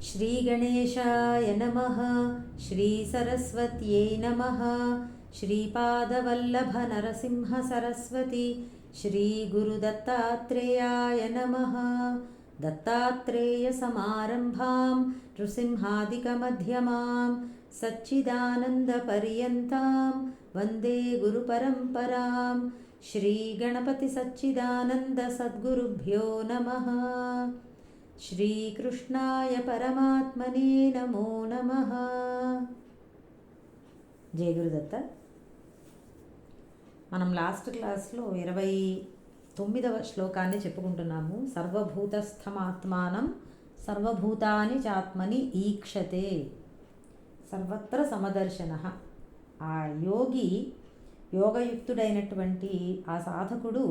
श्रीगणेशाय नमः। श्रीसरस्वत्यै नमः। श्रीपादवल्लभनरसिंहसरस्वती श्रीगुरुदत्तात्रेयाय नमः। दत्तात्रेयसमारम्भां नृसिंहादिकमध्यमां सच्चिदानन्दपर्यन्तां वन्दे गुरुपरम्परां। श्रीगणपतिसच्चिदानन्दसद्गुरुभ्यो नमः। శ్రీకృష్ణాయ పరమాత్మనే నమో నమః. జయ గురుదత్త. మనం లాస్ట్ క్లాస్లో 29వ శ్లోకాన్ని చెప్పుకుంటున్నాము. సర్వభూతస్థమాత్మానం సర్వభూతాని చాత్మని ఈక్షతే సర్వత్ర సమదర్శన. ఆ యోగి, యోగయుక్తుడైనటువంటి ఆ సాధకుడు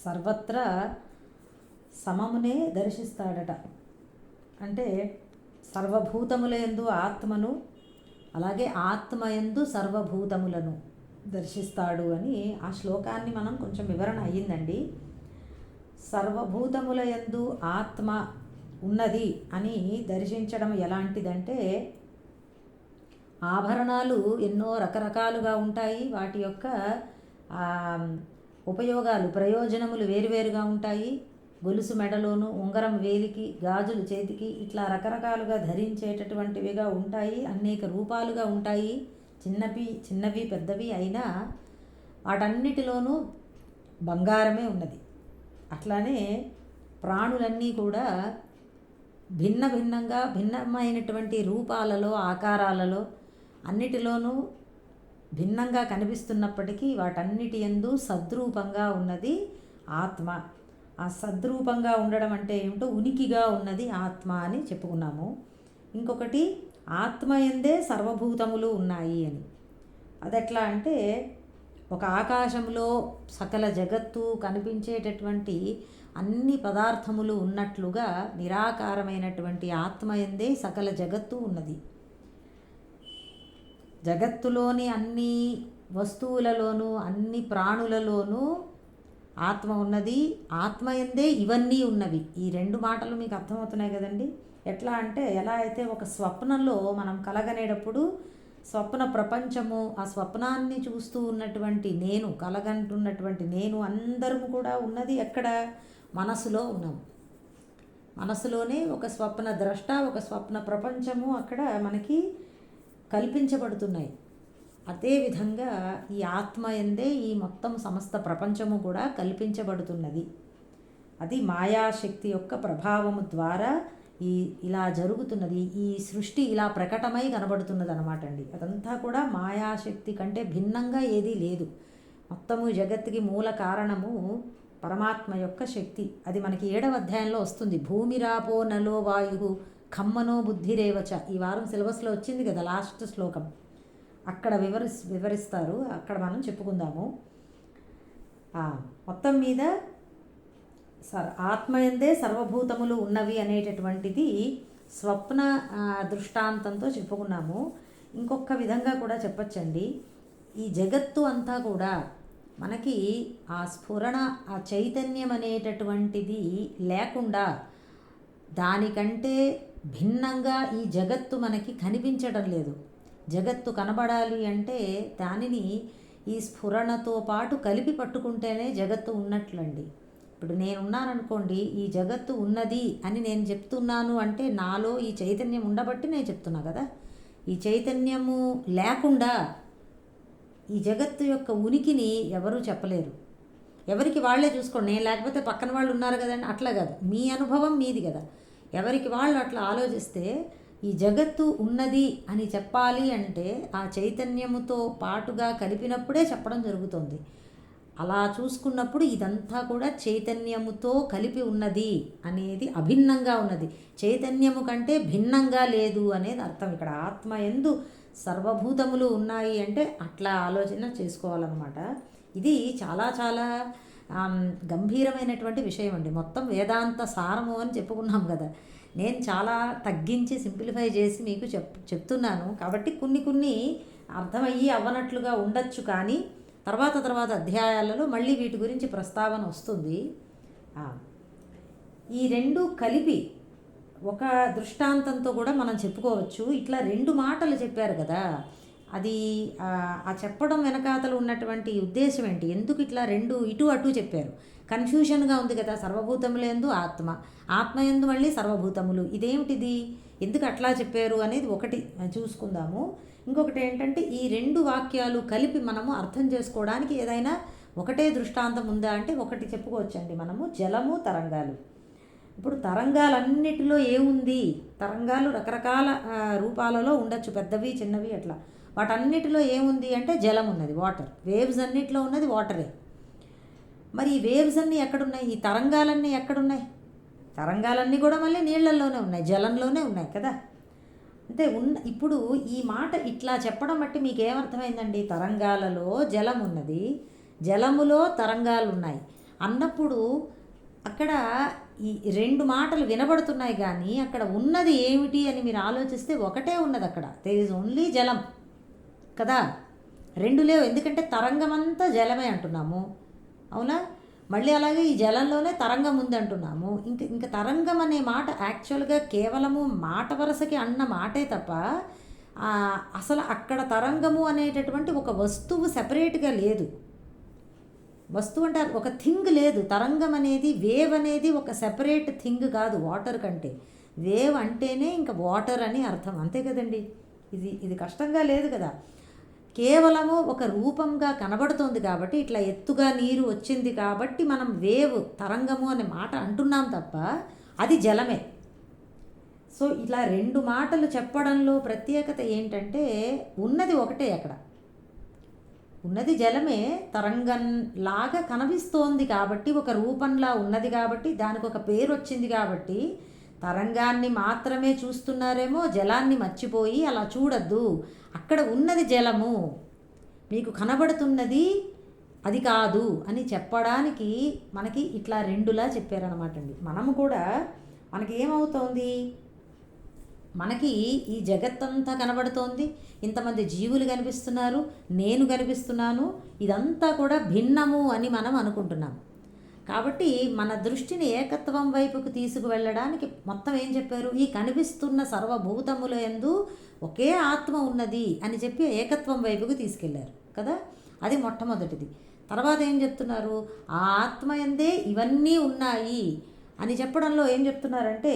సర్వత్రా సమమునే దర్శిస్తాడట. అంటే సర్వభూతములయందు ఆత్మను, అలాగే ఆత్మయందు సర్వభూతములను దర్శిస్తాడు అని ఆ శ్లోకాన్ని మనం కొంచెం వివరణ అయ్యిందండి. సర్వభూతములయందు ఆత్మ ఉన్నది అని దర్శించడం ఎలాంటిదంటే, ఆభరణాలు ఎన్నో రకరకాలుగా ఉంటాయి. వాటి యొక్క ఉపయోగాలు, ప్రయోజనములు వేరువేరుగా ఉంటాయి. గొలుసు మెడలోను, ఉంగరం వేలికి, గాజులు చేతికి, ఇట్లా రకరకాలుగా ధరించేటటువంటివిగా ఉంటాయి. అనేక రూపాలుగా ఉంటాయి. చిన్నవి పెద్దవి అయినా వాటన్నిటిలోనూ బంగారమే ఉన్నది. అట్లానే ప్రాణులన్నీ కూడా భిన్నమైనటువంటి రూపాలలో, ఆకారాలలో అన్నిటిలోనూ భిన్నంగా కనిపిస్తున్నప్పటికీ వాటన్నిటి యందు సద్రూపంగా ఉన్నది ఆత్మ. ఆ సద్రూపంగా ఉండడం అంటే ఏమిటో, ఉనికిగా ఉన్నది ఆత్మ అని చెప్పుకున్నాము. ఇంకొకటి, ఆత్మయందే సర్వభూతములు ఉన్నాయి అని. అదెట్లా అంటే, ఒక ఆకాశంలో సకల జగత్తు కనిపించేటటువంటి అన్ని పదార్థములు ఉన్నట్లుగా నిరాకారమైనటువంటి ఆత్మయందే సకల జగత్తు ఉన్నది. జగత్తులోని అన్ని వస్తువులలోనూ, అన్ని ప్రాణులలోనూ ఆత్మ ఉన్నది. ఆత్మయందే ఇవన్నీ ఉన్నవి. ఈ రెండు మాటలు మీకు అర్థమవుతున్నాయి కదండి. ఎట్లా అంటే, ఎలా అయితే ఒక స్వప్నంలో మనం కలగనేటప్పుడు స్వప్న ప్రపంచము, ఆ స్వప్నాన్ని చూస్తూ ఉన్నటువంటి నేను, కలగంటున్నటువంటి నేను అందరము కూడా ఉన్నది ఎక్కడ? మనసులో ఉన్నాము. మనసులోనే ఒక స్వప్న ద్రష్ట, ఒక స్వప్న ప్రపంచము అక్కడ మనకి కల్పించబడుతున్నాయి. అదేవిధంగా ఈ ఆత్మయందే ఈ మొత్తం సమస్త ప్రపంచము కూడా కల్పించబడుతున్నది. అది మాయాశక్తి యొక్క ప్రభావము ద్వారా ఇలా జరుగుతున్నది. ఈ సృష్టి ఇలా ప్రకటమై కనబడుతున్నది అనమాట అండి. అదంతా కూడా మాయాశక్తి కంటే భిన్నంగా ఏదీ లేదు. మొత్తము జగత్తుకి మూల కారణము పరమాత్మ యొక్క శక్తి. అది మనకి 7వ అధ్యాయంలో వస్తుంది. భూమిరాపో నలో వాయు ఖమ్మనో బుద్ధిరేవచ. ఈ వారం సిలబస్లో వచ్చింది కదా లాస్ట్ శ్లోకం. అక్కడ వివరిస్తారు. అక్కడ మనం చెప్పుకుందాము. మొత్తం మీద ఆత్మయందే సర్వభూతములు ఉన్నవి అనేటటువంటిది స్వప్న దృష్టాంతంతో చెప్పుకున్నాము. ఇంకొక విధంగా కూడా చెప్పచ్చండి. ఈ జగత్తు అంతా కూడా మనకి ఆ స్ఫురణ, ఆ చైతన్యం అనేటటువంటిది లేకుండా, దానికంటే భిన్నంగా ఈ జగత్తు మనకి కనిపించడం లేదు. జగత్తు కనబడాలి అంటే దానిని ఈ స్ఫురణతో పాటు కలిపి పట్టుకుంటేనే జగత్తు ఉన్నట్లండి. ఇప్పుడు నేనున్నాననుకోండి, ఈ జగత్తు ఉన్నది అని నేను చెప్తున్నాను అంటే నాలో ఈ చైతన్యం ఉండబట్టి నేను చెప్తున్నా కదా. ఈ చైతన్యము లేకుండా ఈ జగత్తు యొక్క ఉనికిని ఎవరూ చెప్పలేరు. ఎవరికి వాళ్ళే చూసుకోండి. నేను లేకపోతే పక్కన వాళ్ళు ఉన్నారు కదండి, అట్లా కాదు. మీ అనుభవం మీది కదా. ఎవరికి వాళ్ళు అట్లా ఆలోచిస్తే ఈ జగత్తు ఉన్నది అని చెప్పాలి అంటే ఆ చైతన్యముతో పాటుగా కలిపినప్పుడే చెప్పడం జరుగుతుంది. అలా చూసుకున్నప్పుడు ఇదంతా కూడా చైతన్యముతో కలిపి ఉన్నది అనేది, అభిన్నంగా ఉన్నది, చైతన్యము కంటే భిన్నంగా లేదు అనేది అర్థం. ఇక్కడ ఆత్మయందు సర్వభూతములు ఉన్నాయి అంటే అట్లా ఆలోచన చేసుకోవాలన్నమాట. ఇది చాలా చాలా గంభీరమైనటువంటి విషయం అండి. మొత్తం వేదాంత సారము అని చెప్పుకున్నాం కదా. నేను చాలా తగ్గించి సింప్లిఫై చేసి మీకు చెప్తున్నాను కాబట్టి కొన్ని అర్థమయ్యి అవ్వనట్లుగా ఉండొచ్చు. కానీ తర్వాత అధ్యాయాలలో మళ్ళీ వీటి గురించి ప్రస్తావన వస్తుంది. ఈ రెండు కలిపి ఒక దృష్టాంతంతో కూడా మనం చెప్పుకోవచ్చు. ఇట్లా 2 మాటలు చెప్పారు కదా, అది ఆ చెప్పడం వెనకాతలు ఉన్నటువంటి ఉద్దేశం ఏంటి? ఎందుకు ఇట్లా 2 ఇటు అటు చెప్పారు? కన్ఫ్యూషన్గా ఉంది కదా. సర్వభూతములందు ఆత్మ, ఆత్మయందు మళ్ళీ సర్వభూతములు, ఇదేమిటిది, ఎందుకు అట్లా చెప్పారు అనేది ఒకటి చూసుకుందాము. ఇంకొకటి ఏంటంటే ఈ 2 వాక్యాలు కలిపి మనము అర్థం చేసుకోవడానికి ఏదైనా ఒకటే దృష్టాంతం ఉందా అంటే ఒకటి చెప్పుకోవచ్చండి మనము. జలము, తరంగాలు. ఇప్పుడు తరంగాలన్నిటిలో ఏముంది? తరంగాలు రకరకాల రూపాలలో ఉండొచ్చు, పెద్దవి చిన్నవి అట్లా. వాటన్నిటిలో ఏముంది అంటే జలం ఉన్నది, వాటర్. వేవ్స్ అన్నిటిలో ఉన్నది వాటరే. మరి ఈ వేవ్స్ అన్నీ ఎక్కడున్నాయి? ఈ తరంగాలన్నీ ఎక్కడున్నాయి? తరంగాలన్నీ కూడా మళ్ళీ నీళ్ళల్లోనే ఉన్నాయి, జలంలోనే ఉన్నాయి కదా. అంటే ఇప్పుడు ఈ మాట ఇట్లా చెప్పడం బట్టి మీకు ఏమర్థమైందండి? తరంగాలలో జలం ఉన్నది, జలములో తరంగాలు ఉన్నాయి అన్నప్పుడు అక్కడ ఈ 2 మాటలు వినబడుతున్నాయి, కానీ అక్కడ ఉన్నది ఏమిటి అని మీరు ఆలోచిస్తే ఒకటే ఉన్నది అక్కడ. దేర్ ఈజ్ ఓన్లీ జలం కదా, 2 లేవు. ఎందుకంటే తరంగం అంతా జలమే అంటున్నాము, అవునా? మళ్ళీ అలాగే ఈ జలంలోనే తరంగం ఉంది అంటున్నాము. ఇంకా తరంగం అనే మాట యాక్చువల్గా కేవలము మాట వరసకి అన్న మాటే తప్ప అసలు అక్కడ తరంగము అనేటటువంటి ఒక వస్తువు సెపరేట్గా లేదు. వస్తువు అంటే ఒక థింగ్ లేదు. తరంగం అనేది, వేవ్ అనేది ఒక సెపరేట్ థింగ్ కాదు వాటర్ కంటే. వేవ్ అంటేనే ఇంకా వాటర్ అని అర్థం, అంతే కదండి. ఇది కష్టంగా లేదు కదా. కేవలము ఒక రూపంగా కనబడుతోంది కాబట్టి, ఇట్లా ఎత్తుగా నీరు వచ్చింది కాబట్టి మనం వేవ్, తరంగము అనే మాట అంటున్నాం తప్ప అది జలమే. సో ఇలా 2 మాటలు చెప్పడంలో ప్రత్యేకత ఏంటంటే ఉన్నది ఒకటే. అక్కడ ఉన్నది జలమే, తరంగంలాగా కనిపిస్తోంది కాబట్టి, ఒక రూపంలా ఉన్నది కాబట్టి, దానికి ఒక పేరు వచ్చింది కాబట్టి తరంగాన్ని మాత్రమే చూస్తున్నారేమో, జలాన్ని మర్చిపోయి అలా చూడద్దు. అక్కడ ఉన్నది జలము, మీకు కనబడుతున్నది అది కాదు అని చెప్పడానికి మనకి ఇట్లా 2లా చెప్పారనమాట అండి. మనము కూడా మనకి ఏమవుతోంది, మనకి ఈ జగత్తంతా కనబడుతోంది, ఇంతమంది జీవులు కనిపిస్తున్నారు, నేను కనిపిస్తున్నాను, ఇదంతా కూడా భిన్నము అని మనం అనుకుంటున్నాం. కాబట్టి మన దృష్టిని ఏకత్వం వైపుకు తీసుకువెళ్ళడానికి మొత్తం ఏం చెప్పారు? ఈ కనిపిస్తున్న సర్వభూతముల యందు ఒకే ఆత్మ ఉన్నది అని చెప్పి ఏకత్వం వైపుకు తీసుకెళ్లారు కదా. అది మొట్టమొదటిది. తర్వాత ఏం చెప్తున్నారు? ఆ ఆత్మ యందే ఇవన్నీ ఉన్నాయి అని చెప్పడంలో ఏం చెప్తున్నారంటే,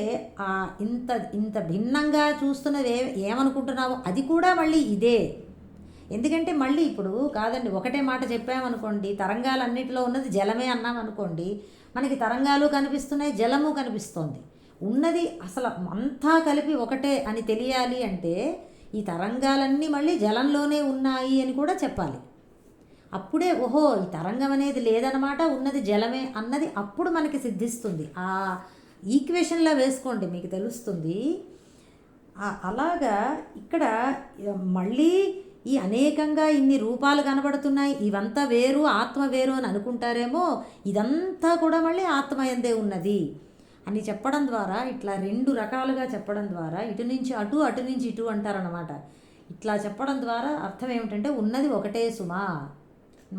ఇంత భిన్నంగా చూస్తున్నది ఏమనుకుంటున్నావో అది కూడా మళ్ళీ ఇదే. ఎందుకంటే మళ్ళీ ఇప్పుడు కాదండి, ఒకటే మాట చెప్పామనుకోండి, తరంగాలన్నిటిలో ఉన్నది జలమే అన్నామనుకోండి, మనకి తరంగాలు కనిపిస్తున్నాయి, జలము కనిపిస్తోంది. ఉన్నది అసలు అంతా కలిపి ఒకటే అని తెలియాలి అంటే ఈ తరంగాలన్నీ మళ్ళీ జలంలోనే ఉన్నాయి అని కూడా చెప్పాలి. అప్పుడే ఓహో ఈ తరంగం అనేది లేదనమాట, ఉన్నది జలమే అన్నది అప్పుడు మనకి సిద్ధిస్తుంది. ఆ ఈక్వేషన్లో వేసుకోండి, మీకు తెలుస్తుంది. అలాగా ఇక్కడ మళ్ళీ ఈ అనేకంగా ఇన్ని రూపాలు కనబడుతున్నాయి, ఇవంతా వేరు, ఆత్మ వేరు అని అనుకుంటారేమో, ఇదంతా కూడా మళ్ళీ ఆత్మయందే ఉన్నది అని చెప్పడం ద్వారా, ఇట్లా 2 రకాలుగా చెప్పడం ద్వారా, ఇటు నుంచి అటు, అటు నుంచి ఇటు అంటారనమాట. ఇట్లా చెప్పడం ద్వారా అర్థం ఏమిటంటే ఉన్నది ఒకటే సుమా.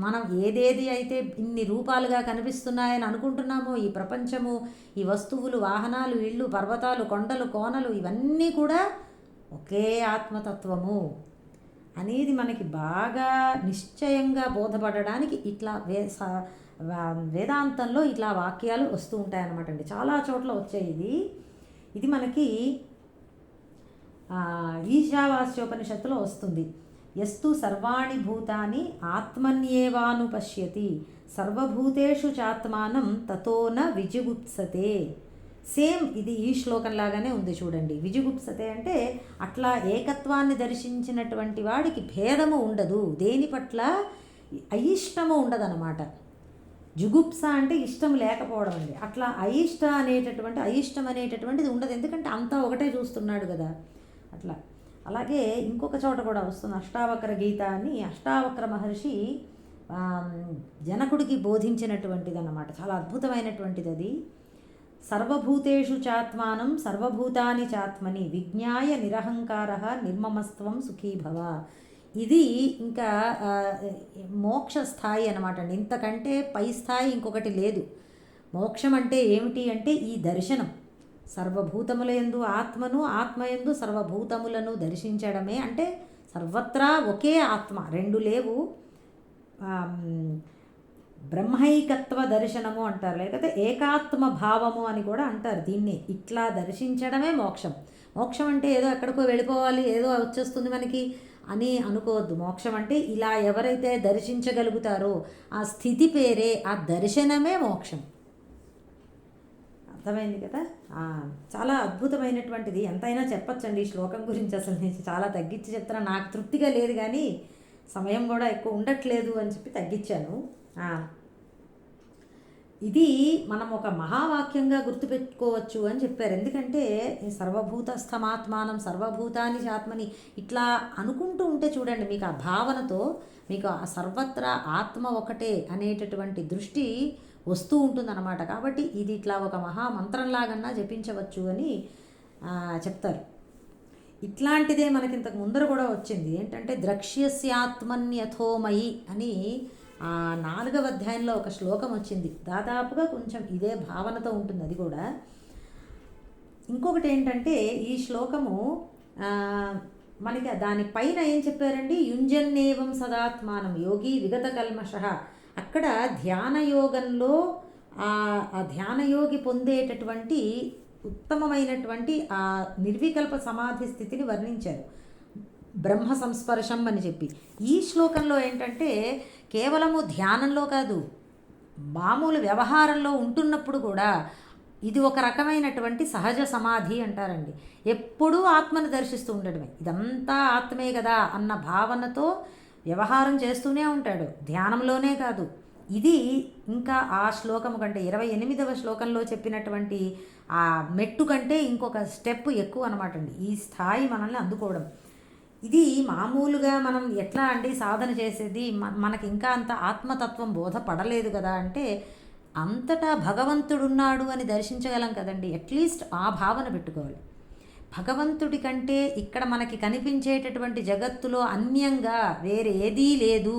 మనం ఏదేది అయితే ఇన్ని రూపాలుగా కనిపిస్తున్నాయని అనుకుంటున్నామో, ఈ ప్రపంచము, ఈ వస్తువులు, వాహనాలు, ఇళ్ళు, పర్వతాలు, కొండలు, కోనలు, ఇవన్నీ కూడా ఒకే ఆత్మతత్వము అనేది మనకి బాగా నిశ్చయంగా బోధపడడానికి ఇట్లా వేదాంతంలో ఇట్లా వాక్యాలు వస్తూ ఉంటాయన్నమాట అండి. చాలా చోట్ల వచ్చాయి. ఇది మనకి ఈశావాస్యోపనిషత్తులో వస్తుంది. యస్తు సర్వాణి భూతాని ఆత్మన్యేవానుపశ్యతి సర్వభూతేషు చాత్మానం తతో న విజుగుప్సతే. సేమ్ ఇది ఈ శ్లోకంలాగానే ఉంది చూడండి. విజుగుప్సతే అంటే అట్లా ఏకత్వాన్ని దర్శించినటువంటి వాడికి భేదము ఉండదు, దేని పట్ల అయిష్టము ఉండదన్నమాట. జుగుప్స అంటే ఇష్టం లేకపోవడం అండి. అట్లా అయిష్టం అనేటటువంటిది ఉండదు, ఎందుకంటే అంతా ఒకటే చూస్తున్నాడు కదా అట్లా. అలాగే ఇంకొక చోట కూడా వస్తుంది, అష్టావక్ర గీత అని. అష్టావక్ర మహర్షి జనకుడికి బోధించినటువంటిది అన్నమాట. చాలా అద్భుతమైనటువంటిది అది. సర్వభూతేషు చాత్మానం సర్వభూతాని చాత్మని విజ్ఞాయ నిరహంకార నిర్మమస్త్వం సుఖీభవ. ఇది ఇంకా మోక్ష స్థాయి అన్నమాట అండి. ఇంతకంటే పై స్థాయి ఇంకొకటి లేదు. మోక్షం అంటే ఏమిటి అంటే ఈ దర్శనం, సర్వభూతముల యందు ఆత్మను, ఆత్మయందు సర్వభూతములను దర్శించడమే. అంటే సర్వత్రా ఒకే ఆత్మ, రెండు లేవు. బ్రహ్మైకత్వ దర్శనము అంటారు, లేకపోతే ఏకాత్మ భావము అని కూడా అంటారు దీన్ని. ఇట్లా దర్శించడమే మోక్షం. మోక్షం అంటే ఏదో ఎక్కడికో వెళ్ళిపోవాలి, ఏదో వచ్చేస్తుంది మనకి అని అనుకోవద్దు. మోక్షం అంటే ఇలా ఎవరైతే దర్శించగలుగుతారో ఆ స్థితి పేరే, ఆ దర్శనమే మోక్షం. అర్థమైంది కదా. చాలా అద్భుతమైనటువంటిది. ఎంతైనా చెప్పచ్చండి ఈ శ్లోకం గురించి. అసలు నేను చాలా తగ్గించి చెప్తున్నా, నాకు తృప్తిగా లేదు కానీ సమయం కూడా ఎక్కువ ఉండట్లేదు అని చెప్పి తగ్గించాను. ఇది మనం ఒక మహావాక్యంగా గుర్తుపెట్టుకోవచ్చు అని చెప్పారు. ఎందుకంటే ఈ సర్వభూతస్థమాత్మానం సర్వభూతాని ఆత్మని ఇట్లా అనుకుంటూ ఉంటే చూడండి, మీకు ఆ భావనతో మీకు ఆ సర్వత్రా ఆత్మ ఒకటే అనేటటువంటి దృష్టి వస్తూ ఉంటుందన్నమాట. కాబట్టి ఇది ఇట్లా ఒక మహామంత్రంలాగన్నా జపించవచ్చు అని చెప్తారు. ఇట్లాంటిదే మనకి ఇంతకు ముందర కూడా వచ్చింది. ఏంటంటే ద్రక్ష్యస్యాత్మన్యథోమయి అని 4వ అధ్యాయంలో ఒక శ్లోకం వచ్చింది. దాదాపుగా కొంచెం ఇదే భావనతో ఉంటుంది అది కూడా. ఇంకొకటి ఏంటంటే ఈ శ్లోకము మనకి దానిపైన ఏం చెప్పారండి, యుంజన్నేవం సదాత్మానం యోగి విగత కల్మషః. అక్కడ ధ్యానయోగంలో ఆ ధ్యానయోగి పొందేటటువంటి ఉత్తమమైనటువంటి ఆ నిర్వికల్ప సమాధి స్థితిని వర్ణించారు, బ్రహ్మ సంస్పర్శం అని చెప్పి. ఈ శ్లోకంలో ఏంటంటే కేవలము ధ్యానంలో కాదు, మామూలు వ్యవహారంలో ఉంటున్నప్పుడు కూడా ఇది ఒక రకమైనటువంటి సహజ సమాధి అంటారండి. ఎప్పుడూ ఆత్మను దర్శిస్తూ ఉండడమే, ఇదంతా ఆత్మే కదా అన్న భావనతో వ్యవహారం చేస్తూనే ఉంటాడు, ధ్యానంలోనే కాదు. ఇది ఇంకా ఆ శ్లోకము కంటే 28వ శ్లోకంలో చెప్పినటువంటి ఆ మెట్టు కంటే ఇంకొక స్టెప్ ఎక్కువ అనమాట అండి ఈ స్థాయి మనల్ని అందుకోవడం. ఇది మామూలుగా మనం ఎట్లా అండి సాధన చేసేది, మనకి ఇంకా అంత ఆత్మతత్వం బోధపడలేదు కదా అంటే, అంతటా భగవంతుడున్నాడు అని దర్శించగలం కదండి. అట్లీస్ట్ ఆ భావన పెట్టుకోవాలి. భగవంతుడి కంటే ఇక్కడ మనకి కనిపించేటటువంటి జగత్తులో అన్యంగా వేరే ఏదీ లేదు.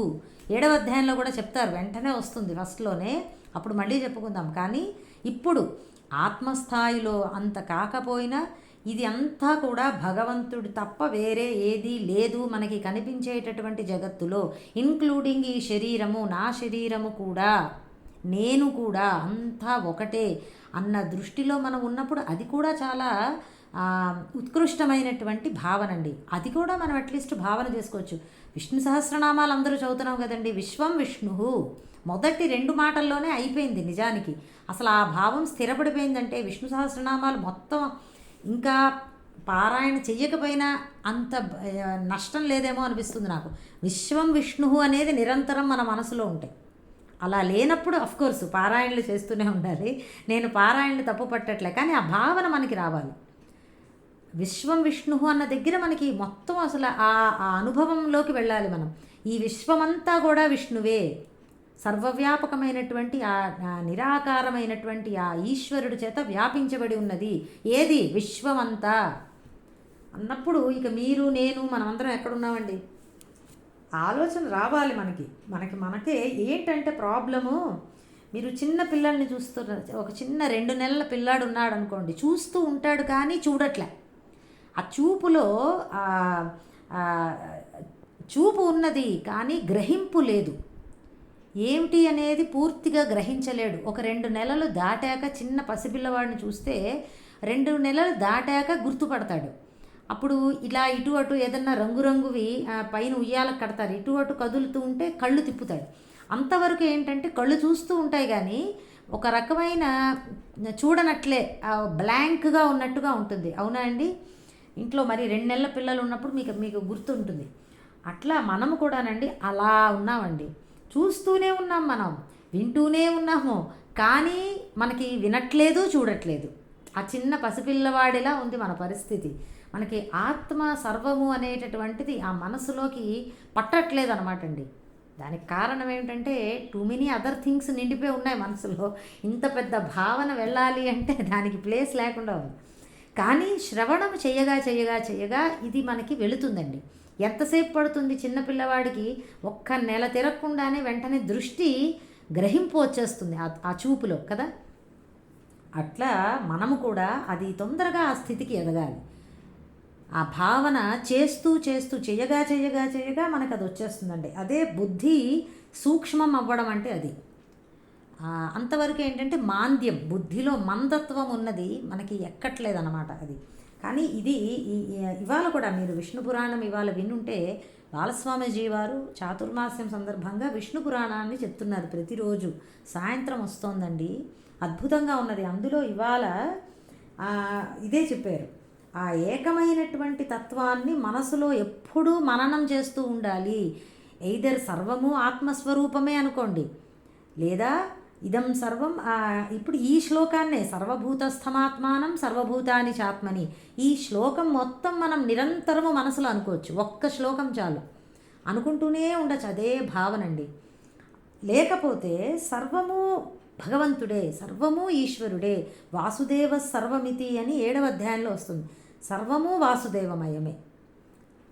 7వ అధ్యాయంలో కూడా చెప్తారు, వెంటనే వస్తుంది ఫస్ట్లోనే, అప్పుడు మళ్ళీ చెప్పుకుందాం. కానీ ఇప్పుడు ఆత్మస్థాయిలో అంత కాకపోయినా ఇది అంతా కూడా భగవంతుడి తప్ప వేరే ఏదీ లేదు మనకి కనిపించేటటువంటి జగత్తులో, ఇన్క్లూడింగ్ ఈ శరీరము, నా శరీరము కూడా, నేను కూడా అంతా ఒకటే అన్న దృష్టిలో మనం ఉన్నప్పుడు అది కూడా చాలా ఉత్కృష్టమైనటువంటి భావన అండి. అది కూడా మనం అట్లీస్ట్ భావన చేసుకోవచ్చు. విష్ణు సహస్రనామాలు అందరూ చదువుతున్నాం కదండి. విశ్వం విష్ణు మొదటి 2 మాటల్లోనే అయిపోయింది నిజానికి. అసలు ఆ భావం స్థిరపడిపోయిందంటే విష్ణు సహస్రనామాలు మొత్తం ఇంకా పారాయణ చెయ్యకపోయినా అంత నష్టం లేదేమో అనిపిస్తుంది నాకు. విశ్వం విష్ణు అనేది నిరంతరం మన మనసులో ఉంటాయి. అలా లేనప్పుడు అఫ్కోర్స్ పారాయణలు చేస్తూనే ఉండాలి. నేను పారాయణలు తప్పు పట్టట్లే, కానీ ఆ భావన మనకి రావాలి. విశ్వం విష్ణు అన్న దగ్గర మనకి మొత్తం అసలు ఆ అనుభవంలోకి వెళ్ళాలి మనం. ఈ విశ్వమంతా కూడా విష్ణువే, సర్వవ్యాపకమైనటువంటి ఆ నిరాకారమైనటువంటి ఆ ఈశ్వరుడి చేత వ్యాపించబడి ఉన్నది ఏది, విశ్వమంతా అన్నప్పుడు ఇక మీరు నేను మనమందరం ఎక్కడున్నామండి, ఆలోచన రావాలి మనకే. ఏంటంటే ప్రాబ్లము, మీరు చిన్న పిల్లల్ని చూస్తున్నారు, ఒక చిన్న 2 నెలల పిల్లాడు ఉన్నాడు అనుకోండి, చూస్తూ ఉంటాడు కానీ చూడట్లే. ఆ చూపులో చూపు ఉన్నది కానీ గ్రహింపు లేదు. ఏమిటి అనేది పూర్తిగా గ్రహించలేడు. ఒక 2 నెలలు దాటాక చిన్న పసిపిల్లవాడిని చూస్తే 2 నెలలు దాటాక గుర్తుపడతాడు. అప్పుడు ఇలా ఇటు అటు ఏదన్నా రంగురంగువి పైన ఉయ్యాలకు కడతారు, ఇటు అటు కదులుతూ ఉంటే కళ్ళు తిప్పుతాడు. అంతవరకు ఏంటంటే కళ్ళు చూస్తూ ఉంటాయి కానీ ఒక రకమైన చూడనట్లే బ్లాంక్గా ఉన్నట్టుగా ఉంటుంది. అవునా అండి? ఇంట్లో మరి 2 నెలల పిల్లలు ఉన్నప్పుడు మీకు గుర్తుంటుంది. అట్లా మనము కూడానండి అలా ఉన్నామండి. చూస్తూనే ఉన్నాం, మనం వింటూనే ఉన్నాము, కానీ మనకి వినట్లేదు, చూడట్లేదు. ఆ చిన్న పసిపిల్లవాడిలా ఉంది మన పరిస్థితి. మనకి ఆత్మ సర్వము అనేటటువంటిది ఆ మనసులోకి పట్టట్లేదు అనమాట అండి. దానికి కారణం ఏమిటంటే టూ మెనీ అదర్ థింగ్స్ నిండిపోయి ఉన్నాయి మనసులో. ఇంత పెద్ద భావన వెళ్ళాలి అంటే దానికి ప్లేస్ లేకుండా ఉంది. కానీ శ్రవణం చేయగా ఇది మనకి వెళుతుందండి. ఎంతసేపు పడుతుంది చిన్నపిల్లవాడికి? 1 నెల తిరగకుండానే వెంటనే దృష్టి గ్రహింపు వచ్చేస్తుంది ఆ చూపులో కదా. అట్లా మనము కూడా అది తొందరగా ఆ స్థితికి ఎదగాలి. ఆ భావన చేస్తూ చేస్తూ చేయగా చేయగా చేయగా మనకు అది వచ్చేస్తుందండి. అదే బుద్ధి సూక్ష్మం అవ్వడం అంటే అది. అంతవరకు ఏంటంటే మాంద్యం, బుద్ధిలో మందత్వం ఉన్నది మనకి ఎక్కట్లేదన్నమాట అది. కానీ ఇది ఇవాళ కూడా మీరు విష్ణు పురాణం ఇవాళ వినుంటే బాలస్వామిజీ వారు చాతుర్మాస్యం సందర్భంగా విష్ణు పురాణాన్ని చెప్తున్నారు. ప్రతిరోజు సాయంత్రం వస్తోందండి, అద్భుతంగా ఉన్నది. అందులో ఇవాళ ఇదే చెప్పారు. ఆ ఏకమైనటువంటి తత్వాన్ని మనసులో ఎప్పుడూ మననం చేస్తూ ఉండాలి. ఎయిదర్ సర్వము ఆత్మస్వరూపమే అనుకోండి, లేదా ఇదం సర్వం. ఇప్పుడు ఈ శ్లోకాన్నే సర్వభూతస్థమాత్మానం సర్వభూతాని చాత్మని, ఈ శ్లోకం మొత్తం మనం నిరంతరము మనసులో అనుకోవచ్చు. ఒక్క శ్లోకం చాలు, అనుకుంటూనే ఉండొచ్చు. అదే భావనండి. లేకపోతే సర్వము భగవంతుడే, సర్వము ఈశ్వరుడే, వాసుదేవ సర్వమితి అని 7వ అధ్యాయంలో వస్తుంది. సర్వము వాసుదేవమయమే.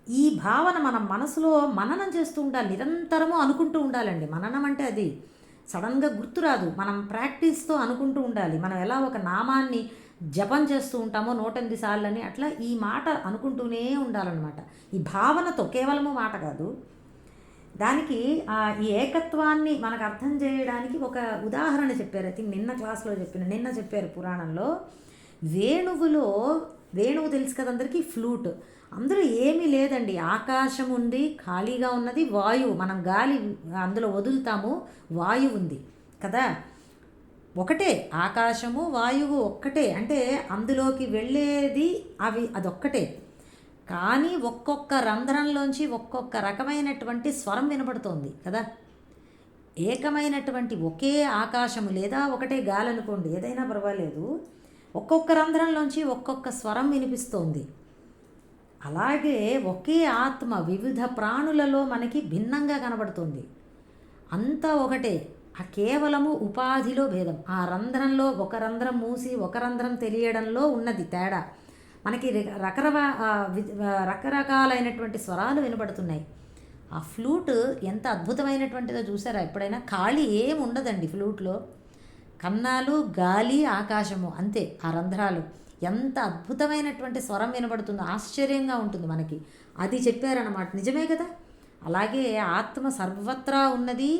ఈ భావన మనం మనసులో మననం చేస్తూ ఉండాలి, నిరంతరము అనుకుంటూ ఉండాలండి. మననం అంటే అది సడన్గా గుర్తురాదు, మనం ప్రాక్టీస్తో అనుకుంటూ ఉండాలి. మనం ఎలా ఒక నామాన్ని జపం చేస్తూ ఉంటామో 108 సార్లని, అట్లా ఈ మాట అనుకుంటూనే ఉండాలన్నమాట. ఈ భావనతో, కేవలము మాట కాదు. దానికి ఈ ఏకత్వాన్ని మనకు అర్థం చేయడానికి ఒక ఉదాహరణ చెప్పారు. ఐ థింక్ నిన్న చెప్పారు పురాణంలో. వేణువు తెలుసు కదా అందరికీ, ఫ్లూట్. అందులో ఏమీ లేదండి, ఆకాశం ఉంది, ఖాళీగా ఉన్నది, వాయువు, మనం గాలి అందులో వదులుతాము, వాయువు ఉంది కదా, ఒకటే. ఆకాశము వాయువు ఒక్కటే, అంటే అందులోకి వెళ్ళేది అదొక్కటే. కానీ ఒక్కొక్క రంధ్రంలోంచి ఒక్కొక్క రకమైనటువంటి స్వరం వినపడుతోంది కదా. ఏకమైనటువంటి ఒకే ఆకాశము లేదా ఒకటే గాలి అనుకోండి, ఏదైనా పర్వాలేదు, ఒక్కొక్క రంధ్రంలోంచి ఒక్కొక్క స్వరం వినిపిస్తోంది. అలాగే ఒకే ఆత్మ వివిధ ప్రాణులలో మనకి భిన్నంగా కనబడుతుంది. అంతా ఒకటే, ఆ కేవలము ఉపాధిలో భేదం. ఆ రంధ్రంలో ఒక రంధ్రం మూసి ఒక రంధ్రం తెలియడంలో ఉన్నది తేడా. మనకి రకరకాలైనటువంటి స్వరాలు వినపడుతున్నాయి. ఆ ఫ్లూట్ ఎంత అద్భుతమైనటువంటిదో చూసారా ఎప్పుడైనా? ఖాళీ ఏమి ఉండదండి ఫ్లూట్లో, కన్నాలు, గాలి, ఆకాశము, అంతే. ఆ రంధ్రాలు ఎంత అద్భుతమైనటువంటి స్వరం వినబడుతుందో, ఆశ్చర్యంగా ఉంటుంది మనకి. అది చెప్పారన్నమాట. నిజమే కదా. అలాగే ఆత్మ సర్వత్రా ఉన్నది,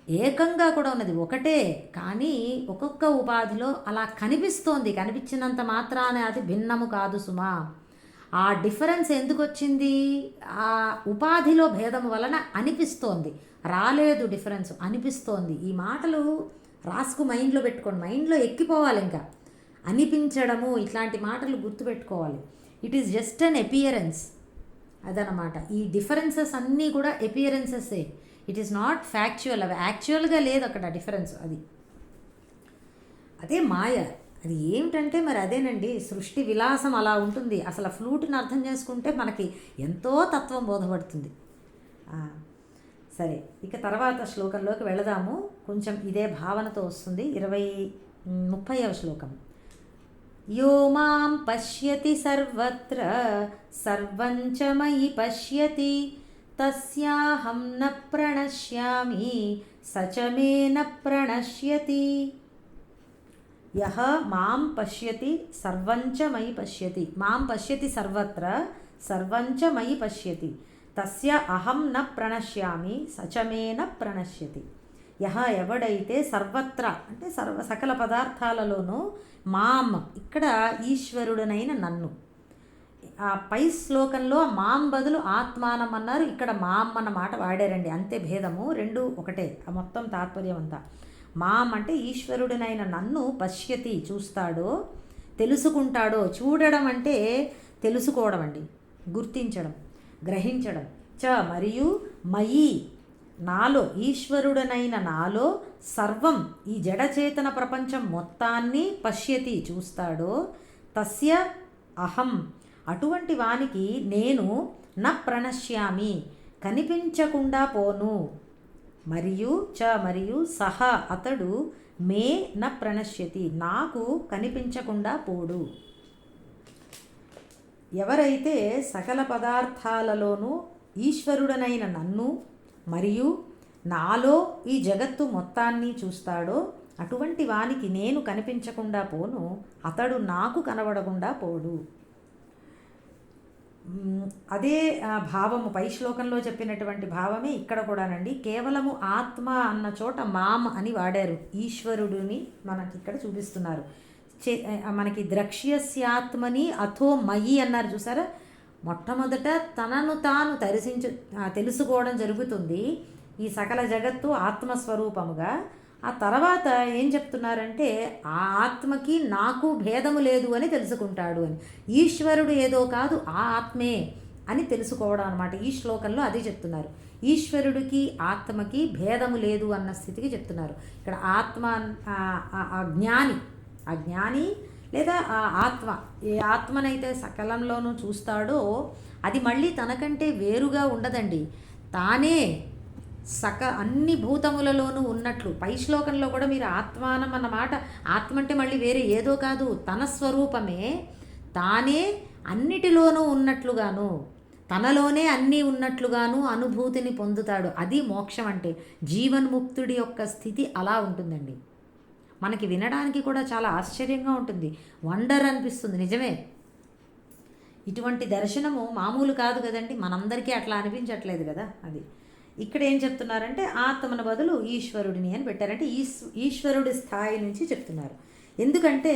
ఏకంగా కూడా ఉన్నది, ఒకటే. కానీ ఒక్కొక్క ఉపాధిలో అలా కనిపిస్తోంది. కనిపించినంత మాత్రాన అది భిన్నము కాదు సుమా. ఆ డిఫరెన్స్ ఎందుకు వచ్చింది? ఆ ఉపాధిలో భేదం వలన అనిపిస్తోంది. రాలేదు డిఫరెన్స్, అనిపిస్తోంది. ఈ మాటలు రాసుకు మైండ్లో పెట్టుకోండి, మైండ్లో ఎక్కిపోవాలి. ఇంకా అనిపించడము, ఇట్లాంటి మాటలు గుర్తుపెట్టుకోవాలి. It is just an appearance, అదనమాట. ఈ డిఫరెన్సెస్ అన్నీ కూడా ఎపియరెన్సెసే, ఇట్ ఈస్ నాట్ ఫ్యాక్చువల్. అవి యాక్చువల్గా లేదు అక్కడ డిఫరెన్స్. అదే మాయ. అది ఏమిటంటే మరి అదేనండి, సృష్టి విలాసం అలా ఉంటుంది. అసలు ఆ ఫ్లూట్ని అర్థం చేసుకుంటే మనకి ఎంతో తత్వం బోధపడుతుంది. సరే, ఇక తర్వాత శ్లోకంలోకి వెళదాము. కొంచెం ఇదే భావనతో వస్తుంది. 30వ శ్లోకం. యో మాం పశ్యతి సర్వత్ర సర్వం చ మయి పశ్యతి తస్యాహం న ప్రణశ్యామి స చ మే న ప్రణశ్యతి. యః మాం పశ్యతి సర్వం చ మయి పశ్యతి, మాం పశ్యతి సర్వత్ర సర్వం చ మయి పశ్యతి తస్య అహం న ప్రణశ్యామి స చ మే న ప్రణశ్యతి. యహ ఎవడైతే సర్వత్ర అంటే సకల పదార్థాలలోనూ, మాం ఇక్కడ ఈశ్వరుడనైన నన్ను. ఆ పై శ్లోకంలో మాం బదులు ఆత్మానం అన్నారు, ఇక్కడ మాం అన్న మాట వాడారండి. అంతే భేదము, రెండు ఒకటే. ఆ మొత్తం తాత్పర్యం అంతా. మాం అంటే ఈశ్వరుడనైన నన్ను పశ్యతి చూస్తాడో, తెలుసుకుంటాడో. చూడడం అంటే తెలుసుకోవడం అండి, గుర్తించడం, గ్రహించడం. చ మరియు మయి నాలో, ఈశ్వరుడనైన నాలో, సర్వం ఈ జడచేతన ప్రపంచం మొత్తాన్ని పశ్యతి చూస్తాడో, తస్య అహం అటువంటి వానికి నేను న ప్రణశ్యామి కనిపించకుండా పోను, మరియు మరియు సహ అతడు మే న ప్రణశ్యతి నాకు కనిపించకుండా పోడు. ఎవరైతే సకల పదార్థాలలోనూ ఈశ్వరుడనైన నన్ను మరియు నాలో ఈ జగత్తు మొత్తాన్ని చూస్తాడో అటువంటి వానికి నేను కనిపించకుండా పోను, అతడు నాకు కనబడకుండా పోడు. అదే భావము పై శ్లోకంలో చెప్పినటువంటి భావమే ఇక్కడ కూడానండి. కేవలము ఆత్మ అన్న చోట మామ్ అని వాడారు. ఈశ్వరుడిని మనకి ఇక్కడ చూపిస్తున్నారు. మనకి ద్రక్ష్యస్యాత్మని అథో మయి అన్నారు చూసారా. మొట్టమొదట తనను తాను తెలుసుకోవడం జరుగుతుంది ఈ సకల జగత్తు ఆత్మస్వరూపముగా. ఆ తర్వాత ఏం చెప్తున్నారంటే ఆ ఆత్మకి నాకు భేదము లేదు అని తెలుసుకుంటాడు అని. ఈశ్వరుడు ఏదో కాదు, ఆ ఆత్మే అని తెలుసుకోవడం అనమాట. ఈ శ్లోకంలో అదే చెప్తున్నారు. ఈశ్వరుడికి ఆత్మకి భేదము లేదు అన్న స్థితికి చెప్తున్నారు. ఇక్కడ ఆత్మ ఆ జ్ఞాని లేదా ఆ ఆత్మ, ఏ ఆత్మనైతే సకలంలోనూ చూస్తాడో అది మళ్ళీ తనకంటే వేరుగా ఉండదండి. తానే అన్ని భూతములలోనూ ఉన్నట్లు. పై శ్లోకంలో కూడా మీరు ఆత్మానం అన్నమాట, ఆత్మ అంటే మళ్ళీ వేరే ఏదో కాదు, తన స్వరూపమే తానే అన్నిటిలోనూ ఉన్నట్లుగాను, తనలోనే అన్నీ ఉన్నట్లుగాను అనుభూతిని పొందుతాడు. అది మోక్షం అంటే. జీవన్ముక్తుడి యొక్క స్థితి అలా ఉంటుందండి. మనకి వినడానికి కూడా చాలా ఆశ్చర్యంగా ఉంటుంది, వండర్ అనిపిస్తుంది. నిజమే, ఇటువంటి దర్శనము మామూలు కాదు కదండి. మనందరికీ అట్లా అనిపించట్లేదు కదా. అది ఇక్కడ ఏం చెప్తున్నారంటే ఆత్మను బదులు ఈశ్వరుడిని అని పెట్టారంటే ఈశ్వరుడి స్థాయి నుంచి చెప్తున్నారు. ఎందుకంటే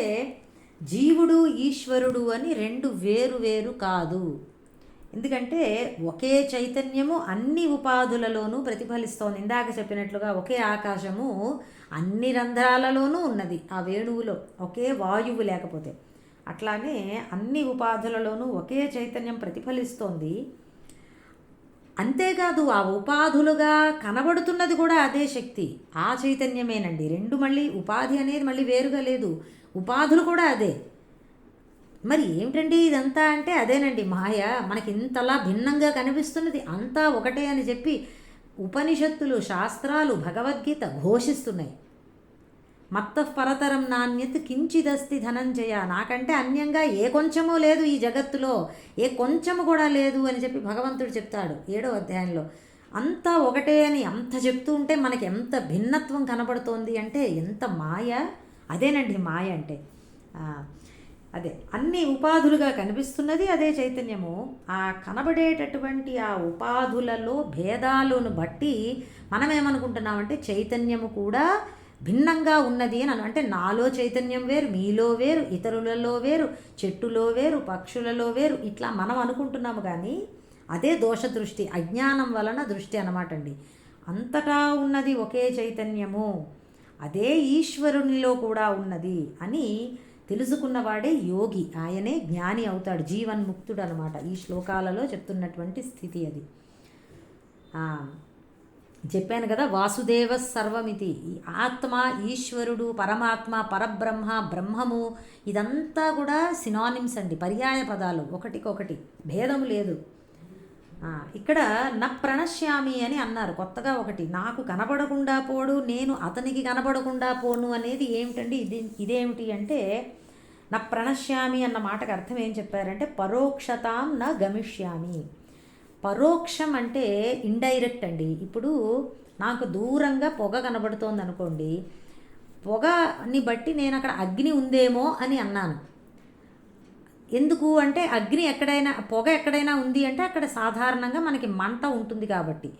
జీవుడు ఈశ్వరుడు అని రెండు వేరు వేరు కాదు. ఎందుకంటే ఒకే చైతన్యము అన్ని ఉపాధులలోనూ ప్రతిఫలిస్తోంది. ఇందాక చెప్పినట్లుగా ఒకే ఆకాశము అన్ని రంధ్రాలలోనూ ఉన్నది ఆ వేణువులో, ఒకే వాయువు లేకపోతే. అట్లానే అన్ని ఉపాధులలోనూ ఒకే చైతన్యం ప్రతిఫలిస్తోంది. అంతేకాదు ఆ ఉపాధులుగా కనబడుతున్నది కూడా అదే శక్తి, ఆ చైతన్యమేనండి. రెండు మళ్ళీ ఉపాధి అనేది మళ్ళీ వేరుగా లేదు, ఉపాధులు కూడా అదే. మరి ఏమిటండి ఇదంతా అంటే అదేనండి మాయ. మనకి ఇంతలా భిన్నంగా కనిపిస్తున్నది అంతా ఒకటే అని చెప్పి ఉపనిషత్తులు, శాస్త్రాలు, భగవద్గీత ఘోషిస్తున్నాయి. మత్తఃపరతరం నాణ్యత్ కించిదస్తి ధనంజయ, నాకంటే అన్యంగా ఏ కొంచెమూ లేదు ఈ జగత్తులో, ఏ కొంచెము కూడా లేదు అని చెప్పి భగవంతుడు చెప్తాడు 7వ అధ్యాయంలో. అంతా ఒకటే అని అంత చెప్తూ ఉంటే మనకి ఎంత భిన్నత్వం కనబడుతోంది అంటే ఎంత మాయ. అదేనండి మాయ అంటే. అదే అన్ని ఉపాధులుగా కనిపిస్తున్నది అదే చైతన్యము. ఆ కనబడేటటువంటి ఆ ఉపాధులలో భేదాలను బట్టి మనం ఏమనుకుంటున్నామంటే చైతన్యము కూడా భిన్నంగా ఉన్నది అని. అంటే నాలో చైతన్యం వేరు, మీలో వేరు, ఇతరులలో వేరు, చెట్టులో వేరు, పక్షులలో వేరు, ఇట్లా మనం అనుకుంటున్నాము. కానీ అదే దోష దృష్టి, అజ్ఞానం వలన దృష్టి అన్నమాట అండి. అంతటా ఉన్నది ఒకే చైతన్యము, అదే ఈశ్వరునిలో కూడా ఉన్నది అని తెలుసుకున్నవాడే యోగి, ఆయనే జ్ఞాని అవుతాడు, జీవన్ముక్తుడు అనమాట. ఈ శ్లోకాలలో చెప్తున్నటువంటి స్థితి అది. చెప్పాను కదా, వాసుదేవ సర్వమితి. ఈ ఆత్మ, ఈశ్వరుడు, పరమాత్మ, పరబ్రహ్మ, బ్రహ్మము ఇదంతా కూడా సినానిమ్స్ అండి, పర్యాయ పదాలు, ఒకటికొకటి భేదము లేదు. ఇక్కడ న ప్రణశ్యామి అని అన్నారు కొత్తగా ఒకటి. నాకు కనబడకుండా పోడు, నేను అతనికి కనబడకుండా పోను అనేది ఏమిటండి? ఇదేమిటి అంటే న ప్రణశ్యామి అన్న మాటకు అర్థం ఏం చెప్పారంటే పరోక్షతాం న గమిష్యామి. పరోక్షం అంటే ఇండైరెక్ట్ అండి. ఇప్పుడు నాకు దూరంగా పొగ కనబడుతోంది అనుకోండి, పొగని బట్టి నేను అక్కడ అగ్ని ఉందేమో అని అన్నాను. ఎందుకు అంటే అగ్ని ఎక్కడైనా, పొగ ఎక్కడైనా ఉంది అంటే అక్కడ సాధారణంగా మనకి మంట ఉంటుంది కాబట్టి.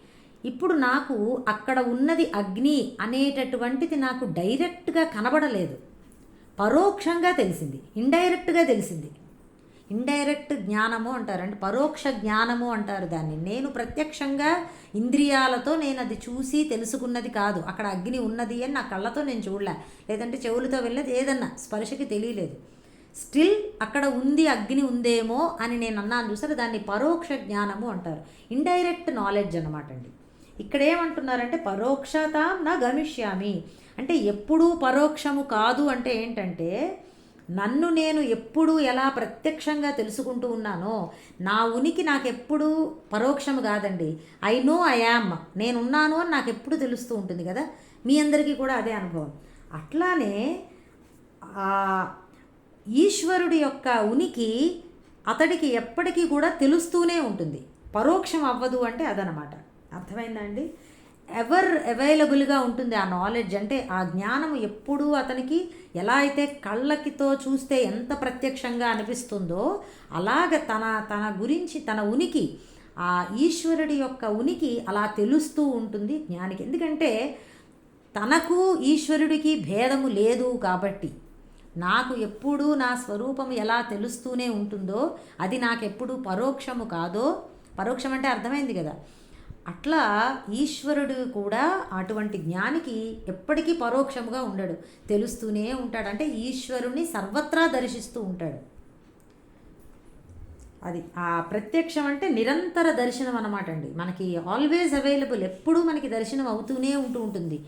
ఇప్పుడు నాకు అక్కడ ఉన్నది అగ్ని అనేటటువంటిది నాకు డైరెక్ట్గా కనబడలేదు, పరోక్షంగా తెలిసింది, ఇండైరెక్ట్గా తెలిసింది. ఇండైరెక్ట్ జ్ఞానము అంటారు, అంటే పరోక్ష జ్ఞానము అంటారు దాన్ని. నేను ప్రత్యక్షంగా ఇంద్రియాలతో నేను అది చూసి తెలుసుకున్నది కాదు. అక్కడ అగ్ని ఉన్నది అని నా కళ్ళతో నేను చూడలే, లేదంటే చెవులతో వెళ్ళేది, ఏదన్నా స్పర్శకి తెలియలేదు. స్టిల్ అక్కడ ఉంది, అగ్ని ఉందేమో అని నేను అన్నాను చూసారు, దాన్ని పరోక్ష జ్ఞానము అంటారు. ఇండైరెక్ట్ నాలెడ్జ్ అనమాట అండి. ఇక్కడ ఏమంటున్నారంటే పరోక్షతాం నా గమిష్యామి అంటే ఎప్పుడూ పరోక్షము కాదు. అంటే ఏంటంటే నన్ను నేను ఎప్పుడు ఎలా ప్రత్యక్షంగా తెలుసుకుంటూ ఉన్నానో నా ఉనికి నాకెప్పుడు పరోక్షము కాదండి. ఐ నో ఐ యామ్, నేనున్నాను అని నాకు ఎప్పుడు తెలుస్తూ ఉంటుంది కదా. మీ అందరికీ కూడా అదే అనుభవం. అట్లానే ఈశ్వరుడి యొక్క ఉనికి అతడికి ఎప్పటికీ కూడా తెలుస్తూనే ఉంటుంది, పరోక్షం అవ్వదు అంటే అదనమాట. అర్థమైందా అండి? ఎవర్ అవైలబుల్గా ఉంటుంది ఆ నాలెడ్జ్. అంటే ఆ జ్ఞానం ఎప్పుడూ అతనికి ఎలా అయితే కళ్ళకితో చూస్తే ఎంత ప్రత్యక్షంగా అనిపిస్తుందో అలాగ తన తన గురించి తన ఉనికి, ఆ ఈశ్వరుడి యొక్క ఉనికి అలా తెలుస్తూ ఉంటుంది జ్ఞానికి. ఎందుకంటే తనకు ఈశ్వరుడికి భేదము లేదు కాబట్టి నాకు ఎప్పుడూ నా స్వరూపము ఎలా తెలుస్తూనే ఉంటుందో అది నాకెప్పుడు పరోక్షము కాదో, పరోక్షం అంటే అర్థమైంది కదా, అట్లా ఈశ్వరుడు కూడా అటువంటి జ్ఞానికి ఎప్పటికీ పరోక్షముగా ఉండడు, తెలుస్తూనే ఉంటాడు. అంటే ఈశ్వరుని సర్వత్రా దర్శిస్తూ ఉంటాడు. అది ఆ ప్రత్యక్షం అంటే నిరంతర దర్శనం అన్నమాట అండి. మనకి ఆల్వేస్ అవైలబుల్, ఎప్పుడూ మనకి దర్శనం అవుతూనే ఉంటుంది.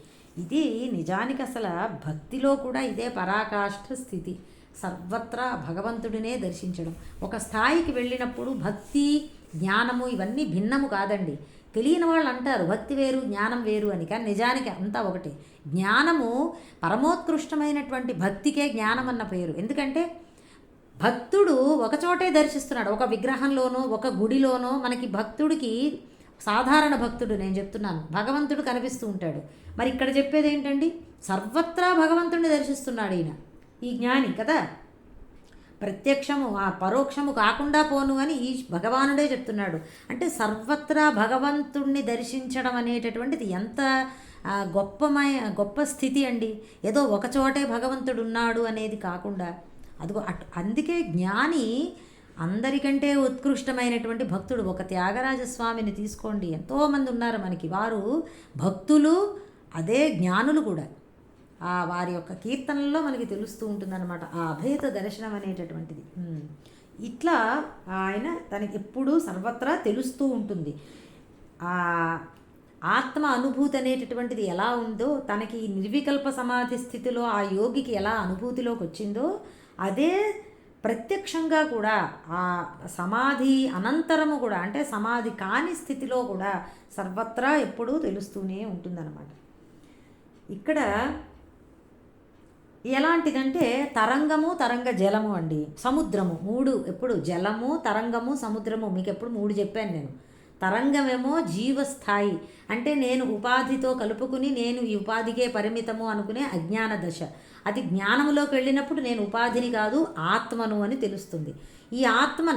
ఇది నిజానికి అసలు భక్తిలో కూడా ఇదే పరాకాష్ఠ స్థితి, సర్వత్రా భగవంతుడినే దర్శించడం. ఒక స్థాయికి వెళ్ళినప్పుడు భక్తి జ్ఞానము ఇవన్నీ భిన్నము కాదండి. తెలియని వాళ్ళు అంటారు భక్తి వేరు జ్ఞానం వేరు అని, కానీ నిజానికి అంతా ఒకటే. జ్ఞానము పరమోత్కృష్టమైనటువంటి భక్తికే జ్ఞానం అన్న పేరు. ఎందుకంటే భక్తుడు ఒకచోటే దర్శిస్తున్నాడు, ఒక విగ్రహంలోనో ఒక గుడిలోనో. మనకి భక్తుడికి, సాధారణ భక్తుడు నేను చెప్తున్నాను, భగవంతుడు కనిపిస్తూ ఉంటాడు. మరి ఇక్కడ చెప్పేది ఏంటండి, సర్వత్రా భగవంతుడిని దర్శిస్తున్నాడు ఈయన, ఈ జ్ఞాని కదా. ప్రత్యక్షము ఆ పరోక్షము కాకుండా పోను అని ఈ భగవానుడే చెప్తున్నాడు. అంటే సర్వత్రా భగవంతుణ్ణి దర్శించడం అనేటటువంటిది ఎంత గొప్ప స్థితి అండి. ఏదో ఒకచోటే భగవంతుడు ఉన్నాడు అనేది కాకుండా అదిగో అందుకే జ్ఞాని అందరికంటే ఉత్కృష్టమైనటువంటి భక్తుడు. ఒక త్యాగరాజస్వామిని తీసుకోండి, ఎంతోమంది ఉన్నారు మనకి, వారు భక్తులు అదే జ్ఞానులు కూడా. వారి యొక్క కీర్తనల్లో మనకి తెలుస్తూ ఉంటుందన్నమాట ఆ అభేద దర్శనం అనేటటువంటిది. ఇట్లా ఆయన తనకి ఎప్పుడూ సర్వత్రా తెలుస్తూ ఉంటుంది. ఆత్మ అనుభూతి అనేటటువంటిది ఎలా ఉందో, తనకి నిర్వికల్ప సమాధి స్థితిలో ఆ యోగికి ఎలా అనుభూతిలోకి వచ్చిందో అదే ప్రత్యక్షంగా కూడా ఆ సమాధి అనంతరము కూడా, అంటే సమాధి కాని స్థితిలో కూడా సర్వత్రా ఎప్పుడూ తెలుస్తూనే ఉంటుందన్నమాట. ఇక్కడ ఎలాంటిదంటే తరంగము, తరంగ జలము అండి, సముద్రము, మూడు. ఎప్పుడు జలము, తరంగము, సముద్రము, మీకు ఎప్పుడు మూడు చెప్పాను నేను. తరంగమేమో జీవస్థాయి, అంటే నేను ఉపాధితో కలుపుకుని నేను ఈ ఉపాధికే పరిమితము అనుకునే అజ్ఞాన దశ. అది జ్ఞానములోకి వెళ్ళినప్పుడు నేను ఉపాధిని కాదు ఆత్మను అని తెలుస్తుంది. ఈ ఆత్మ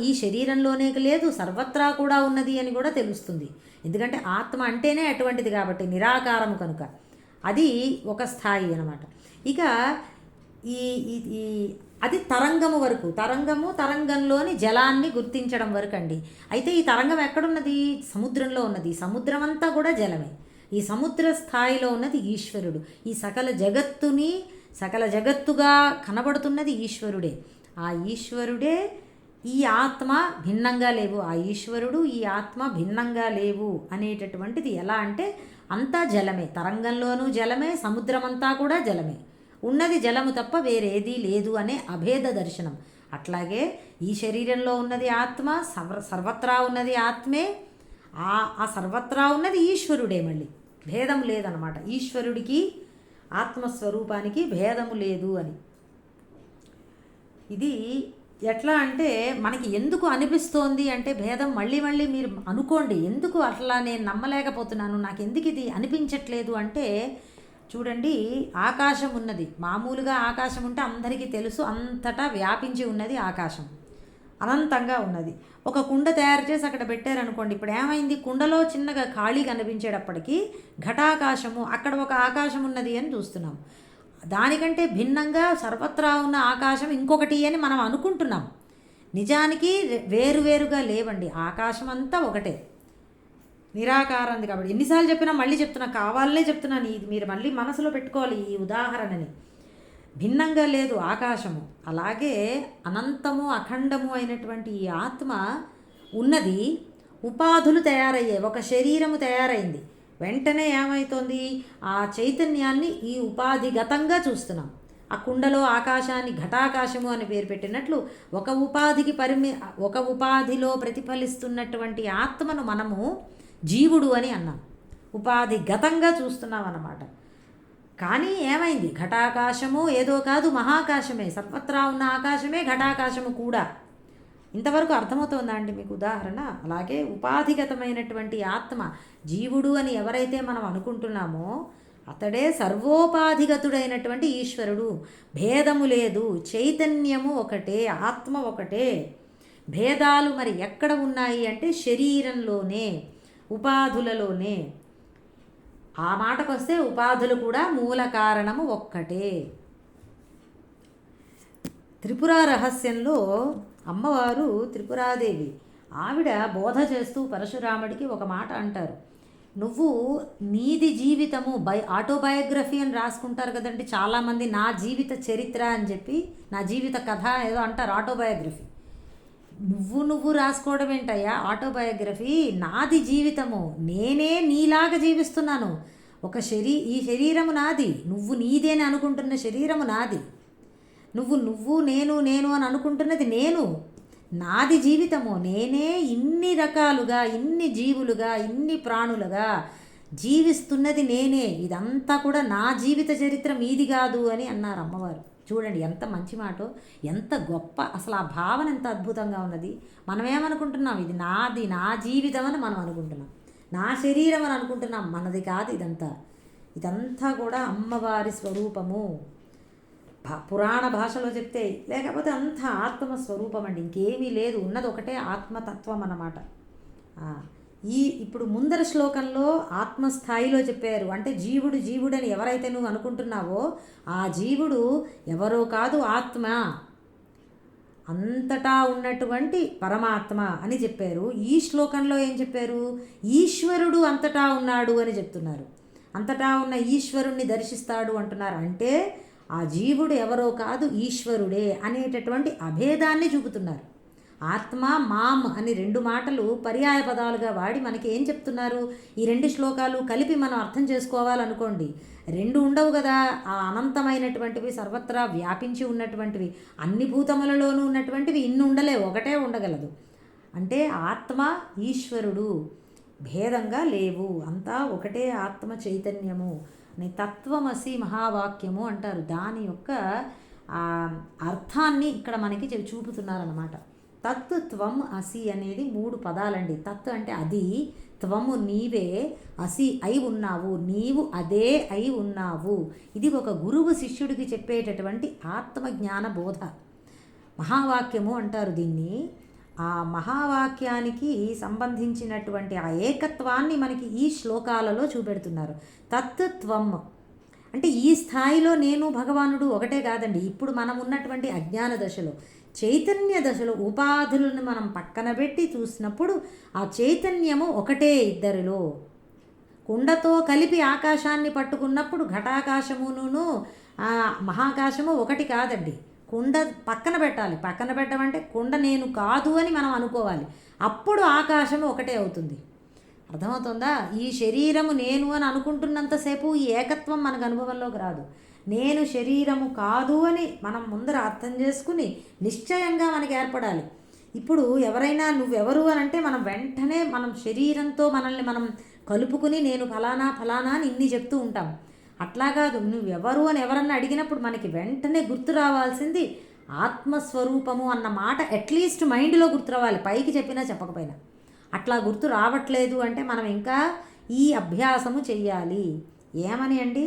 ఈ శరీరంలోనే లేదు, సర్వత్రా కూడా ఉన్నది అని కూడా తెలుస్తుంది. ఎందుకంటే ఆత్మ అంటేనే అటువంటిది కాబట్టి, నిరాకారము కనుక. అది ఒక స్థాయి అన్నమాట. ఇక ఈ అది తరంగము వరకు, తరంగంలోని జలాన్ని గుర్తించడం వరకు అండి. అయితే ఈ తరంగం ఎక్కడున్నది, సముద్రంలో ఉన్నది. సముద్రం అంతా కూడా జలమే. ఈ సముద్ర స్థాయిలో ఉన్నది ఈశ్వరుడు. ఈ సకల జగత్తుగా కనబడుతున్నది ఈశ్వరుడే. ఆ ఈశ్వరుడే ఈ ఆత్మ భిన్నంగా లేవు, ఆ ఈశ్వరుడు ఈ ఆత్మ భిన్నంగా లేవు అనేటటువంటిది ఎలా అంటే అంతా జలమే, తరంగంలోనూ జలమే, సముద్రమంతా కూడా జలమే, ఉన్నది జలము తప్ప వేరేదీ లేదు అనే అభేద దర్శనం. అట్లాగే ఈ శరీరంలో ఉన్నది ఆత్మ, సర్వత్రా ఉన్నది ఆత్మే, ఆ సర్వత్రా ఉన్నది ఈశ్వరుడే. మళ్ళీ భేదం లేదనమాట, ఈశ్వరుడికి ఆత్మస్వరూపానికి భేదము లేదు అని. ఇది ఎట్లా అంటే మనకి ఎందుకు అనిపిస్తోంది అంటే భేదం, మళ్ళీ మీరు అనుకోండి, ఎందుకు అట్లా నేను నమ్మలేకపోతున్నాను, నాకు ఎందుకు ఇది అనిపించట్లేదు అంటే చూడండి, ఆకాశం ఉన్నది. మామూలుగా ఆకాశం ఉంటే అందరికీ తెలుసు, అంతటా వ్యాపించి ఉన్నది ఆకాశం, అనంతంగా ఉన్నది. ఒక కుండ తయారు చేసి అక్కడ పెట్టారనుకోండి, ఇప్పుడు ఏమైంది, కుండలో చిన్నగా ఖాళీ కనిపించేటప్పటికీ ఘటాకాశము, అక్కడ ఒక ఆకాశం ఉన్నది అని చూస్తున్నాం. దానికంటే భిన్నంగా సర్వత్రా ఉన్న ఆకాశం ఇంకొకటి అని మనం అనుకుంటున్నాం. నిజానికి వేరువేరుగా లేవండి, ఆకాశం అంతా ఒకటే, నిరాకారంది. కాబట్టి ఎన్నిసార్లు చెప్పినా మళ్ళీ చెప్తున్నా, కావాలనే చెప్తున్నాను, ఇది మీరు మళ్ళీ మనసులో పెట్టుకోవాలి ఈ ఉదాహరణని. భిన్నంగా లేదు ఆకాశము. అలాగే అనంతము అఖండము అయినటువంటి ఈ ఆత్మ ఉన్నది. ఉపాధులు తయారయ్యాయి, ఒక శరీరము తయారైంది. వెంటనే ఏమవుతోంది, ఆ చైతన్యాన్ని ఈ ఉపాధిగతంగా చూస్తున్నాం. ఆ కుండలో ఆకాశాన్ని ఘటాకాశము అని పేరు పెట్టినట్లు ఒక ఉపాధిలో ప్రతిఫలిస్తున్నటువంటి ఆత్మను మనము జీవుడు అని అన్నాం, ఉపాధిగతంగా చూస్తున్నాం అన్నమాట. కానీ ఏమైంది, ఘటాకాశము ఏదో కాదు, మహాకాశమే, సర్వత్రా ఉన్న ఆకాశమే ఘటాకాశము కూడా. ఇంతవరకు అర్థమవుతుందా అండి మీకు ఉదాహరణ? అలాగే ఉపాధిగతమైనటువంటి ఆత్మ జీవుడు అని ఎవరైతే మనం అనుకుంటున్నామో అతడే సర్వోపాధిగతుడైనటువంటి ఈశ్వరుడు. భేదము లేదు, చైతన్యము ఒకటే, ఆత్మ ఒకటే. భేదాలు మరి ఎక్కడ ఉన్నాయి అంటే శరీరంలోనే, ఉపాధులలోనే. ఆ మాటకు వస్తే ఉపాధులు కూడా మూల కారణము ఒక్కటే. త్రిపుర రహస్యంలో అమ్మవారు త్రిపురాదేవి ఆవిడ బోధ చేస్తూ పరశురాముడికి ఒక మాట అంటారు. నువ్వు నీది జీవితము ఆటోబయోగ్రఫీ అని రాసుకుంటారు కదండి చాలామంది, నా జీవిత చరిత్ర అని చెప్పి, నా జీవిత కథ ఏదో అంటారు ఆటోబయోగ్రఫీ. నువ్వు రాసుకోవడం ఏంటయ్యా ఆటోబయోగ్రఫీ? నాది జీవితము, నేనే నీలాగా జీవిస్తున్నాను. ఈ శరీరము నాది, నువ్వు నీదేని అనుకుంటున్న శరీరము నాది. నువ్వు నేను అని అనుకుంటున్నది నేను. నాది జీవితము, నేనే ఇన్ని రకాలుగా, ఇన్ని జీవులుగా, ఇన్ని ప్రాణులుగా జీవిస్తున్నది నేనే. ఇదంతా కూడా నా జీవిత చరిత్ర, మీది కాదు అని అన్నారు అమ్మవారు. చూడండి ఎంత మంచి మాటో, ఎంత గొప్ప, అసలు ఆ భావన ఎంత అద్భుతంగా ఉన్నది. మనం ఏమనుకుంటున్నాం, ఇది నాది, నా జీవితం అని మనం అనుకుంటున్నాం, నా శరీరం అని అనుకుంటున్నాం. మనది కాదు ఇదంతా కూడా అమ్మవారి స్వరూపము. పురాణ భాషలో చెప్తే, లేకపోతే అంత ఆత్మస్వరూపం అండి, ఇంకేమీ లేదు, ఉన్నది ఒకటే ఆత్మతత్వం అన్నమాట. ఇప్పుడు ముందర శ్లోకంలో ఆత్మస్థాయిలో చెప్పారు. అంటే జీవుడని ఎవరైతే నువ్వు అనుకుంటున్నావో ఆ జీవుడు ఎవరో కాదు, ఆత్మ, అంతటా ఉన్నటువంటి పరమాత్మ అని చెప్పారు. ఈ శ్లోకంలో ఏం చెప్పారు? ఈశ్వరుడు అంతటా ఉన్నాడు అని చెప్తున్నారు. అంతటా ఉన్న ఈశ్వరుణ్ణి దర్శిస్తాడు అంటున్నారు. అంటే ఆ జీవుడు ఎవరో కాదు, ఈశ్వరుడే అనేటటువంటి అభేదాన్ని చూపుతున్నారు. ఆత్మ, మామ్ అని రెండు మాటలు పర్యాయ పదాలుగా వాడి మనకి ఏం చెప్తున్నారు? ఈ రెండు శ్లోకాలు కలిపి మనం అర్థం చేసుకోవాలనుకోండి, రెండు ఉండవు కదా. ఆ అనంతమైనటువంటివి, సర్వత్రా వ్యాపించి ఉన్నటువంటివి, అన్ని భూతములలోనూ ఉన్నటువంటివి ఇన్ని ఉండలేవు, ఒకటే ఉండగలదు. అంటే ఆత్మ, ఈశ్వరుడు భేదంగా లేవు, అంతా ఒకటే ఆత్మ చైతన్యము అని తత్వమసి మహావాక్యము అంటారు. దాని యొక్క అర్థాన్ని ఇక్కడ మనకి చూపుతున్నారన్నమాట. తత్, త్వం, అసి అనేది 3 పదాలండి. తత్ అంటే అది, త్వము నీవే, అసి అయి ఉన్నావు, నీవు అదే అయి ఉన్నావు. ఇది ఒక గురువు శిష్యుడికి చెప్పేటటువంటి ఆత్మజ్ఞాన బోధ, మహావాక్యము అంటారు దీన్ని. ఆ మహావాక్యానికి సంబంధించినటువంటి ఆ ఏకత్వాన్ని మనకి ఈ శ్లోకాలలో చూపెడుతున్నారు. తత్వం అంటే ఈ స్థాయిలో నేను భగవానుడు ఒకటే కాదండి. ఇప్పుడు మనం ఉన్నటువంటి అజ్ఞాన దశలో, చైతన్య దశలో ఉపాధులను మనం పక్కన పెట్టి చూసినప్పుడు ఆ చైతన్యము ఒకటే ఇద్దరిలో. కుండతో కలిపి ఆకాశాన్ని పట్టుకున్నప్పుడు ఘటాకాశమును మహాకాశము ఒకటి కాదండి. కుండ పక్కన పెట్టాలి. పక్కన పెట్టమంటే కుండ నేను కాదు అని మనం అనుకోవాలి. అప్పుడు ఆకాశము ఒకటే అవుతుంది. అర్థమవుతుందా? ఈ శరీరము నేను అని అనుకుంటున్నంతసేపు ఈ ఏకత్వం మనకు అనుభవంలోకి రాదు. నేను శరీరము కాదు అని మనం ముందర అర్థం చేసుకుని నిశ్చయంగా మనకి ఏర్పడాలి. ఇప్పుడు ఎవరైనా నువ్వెవరు అని అంటే మనం వెంటనే మనం శరీరంతో మనల్ని మనం కలుపుకుని నేను ఫలానా అని ఇన్ని చెప్తూ ఉంటాం. అట్లా కాదు, నువ్వెవరు అని ఎవరన్నా అడిగినప్పుడు మనకి వెంటనే గుర్తు రావాల్సింది ఆత్మస్వరూపము అన్న మాట. అట్లీస్ట్ మైండ్లో గుర్తు రావాలి, పైకి చెప్పినా చెప్పకపోయినా. అట్లా గుర్తు రావట్లేదు అంటే మనం ఇంకా ఈ అభ్యాసము చెయ్యాలి. ఏమని అండి?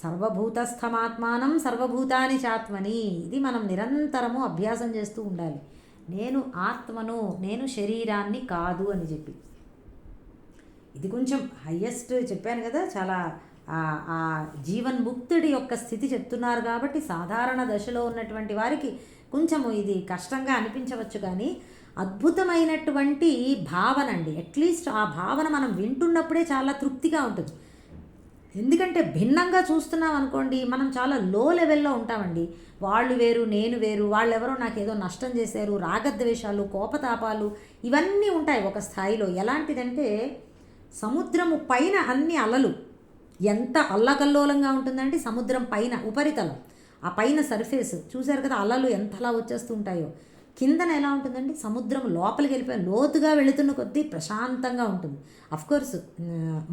సర్వభూతస్థమాత్మానం సర్వభూతాని చాత్మని. ఇది మనం నిరంతరము అభ్యాసం చేస్తూ ఉండాలి. నేను ఆత్మను, నేను శరీరాన్ని కాదు అని చెప్పి. ఇది కొంచెం హయ్యెస్ట్ చెప్పాను కదా, చాలా ఆ జీవన్ముక్తుడి యొక్క స్థితి చెప్తున్నారు కాబట్టి సాధారణ దశలో ఉన్నటువంటి వారికి కొంచెము ఇది కష్టంగా అనిపించవచ్చు, కానీ అద్భుతమైనటువంటి భావన అండి. అట్లీస్ట్ ఆ భావన మనం వింటున్నప్పుడే చాలా తృప్తిగా ఉంటుంది. ఎందుకంటే భిన్నంగా చూస్తున్నాం అనుకోండి, మనం చాలా లో లెవెల్లో ఉంటామండి. వాళ్ళు వేరు, నేను వేరు, వాళ్ళెవరో నాకేదో నష్టం చేశారు, రాగద్వేషాలు, కోపతాపాలు ఇవన్నీ ఉంటాయి ఒక స్థాయిలో. ఎలాంటిదంటే సముద్రము పైన అన్ని అలలు ఎంత అల్లకల్లోలంగా ఉంటుందంటే సముద్రం పైన ఉపరితలం, ఆ పైన సర్ఫేస్ చూశారు కదా, అలలు ఎంతలా వచ్చేస్తూ ఉంటాయో. కిందన ఎలా ఉంటుందండి? సముద్రం లోపలికి వెళ్ళిపోయి లోతుగా వెళుతున్న కొద్దీ ప్రశాంతంగా ఉంటుంది. అఫ్కోర్స్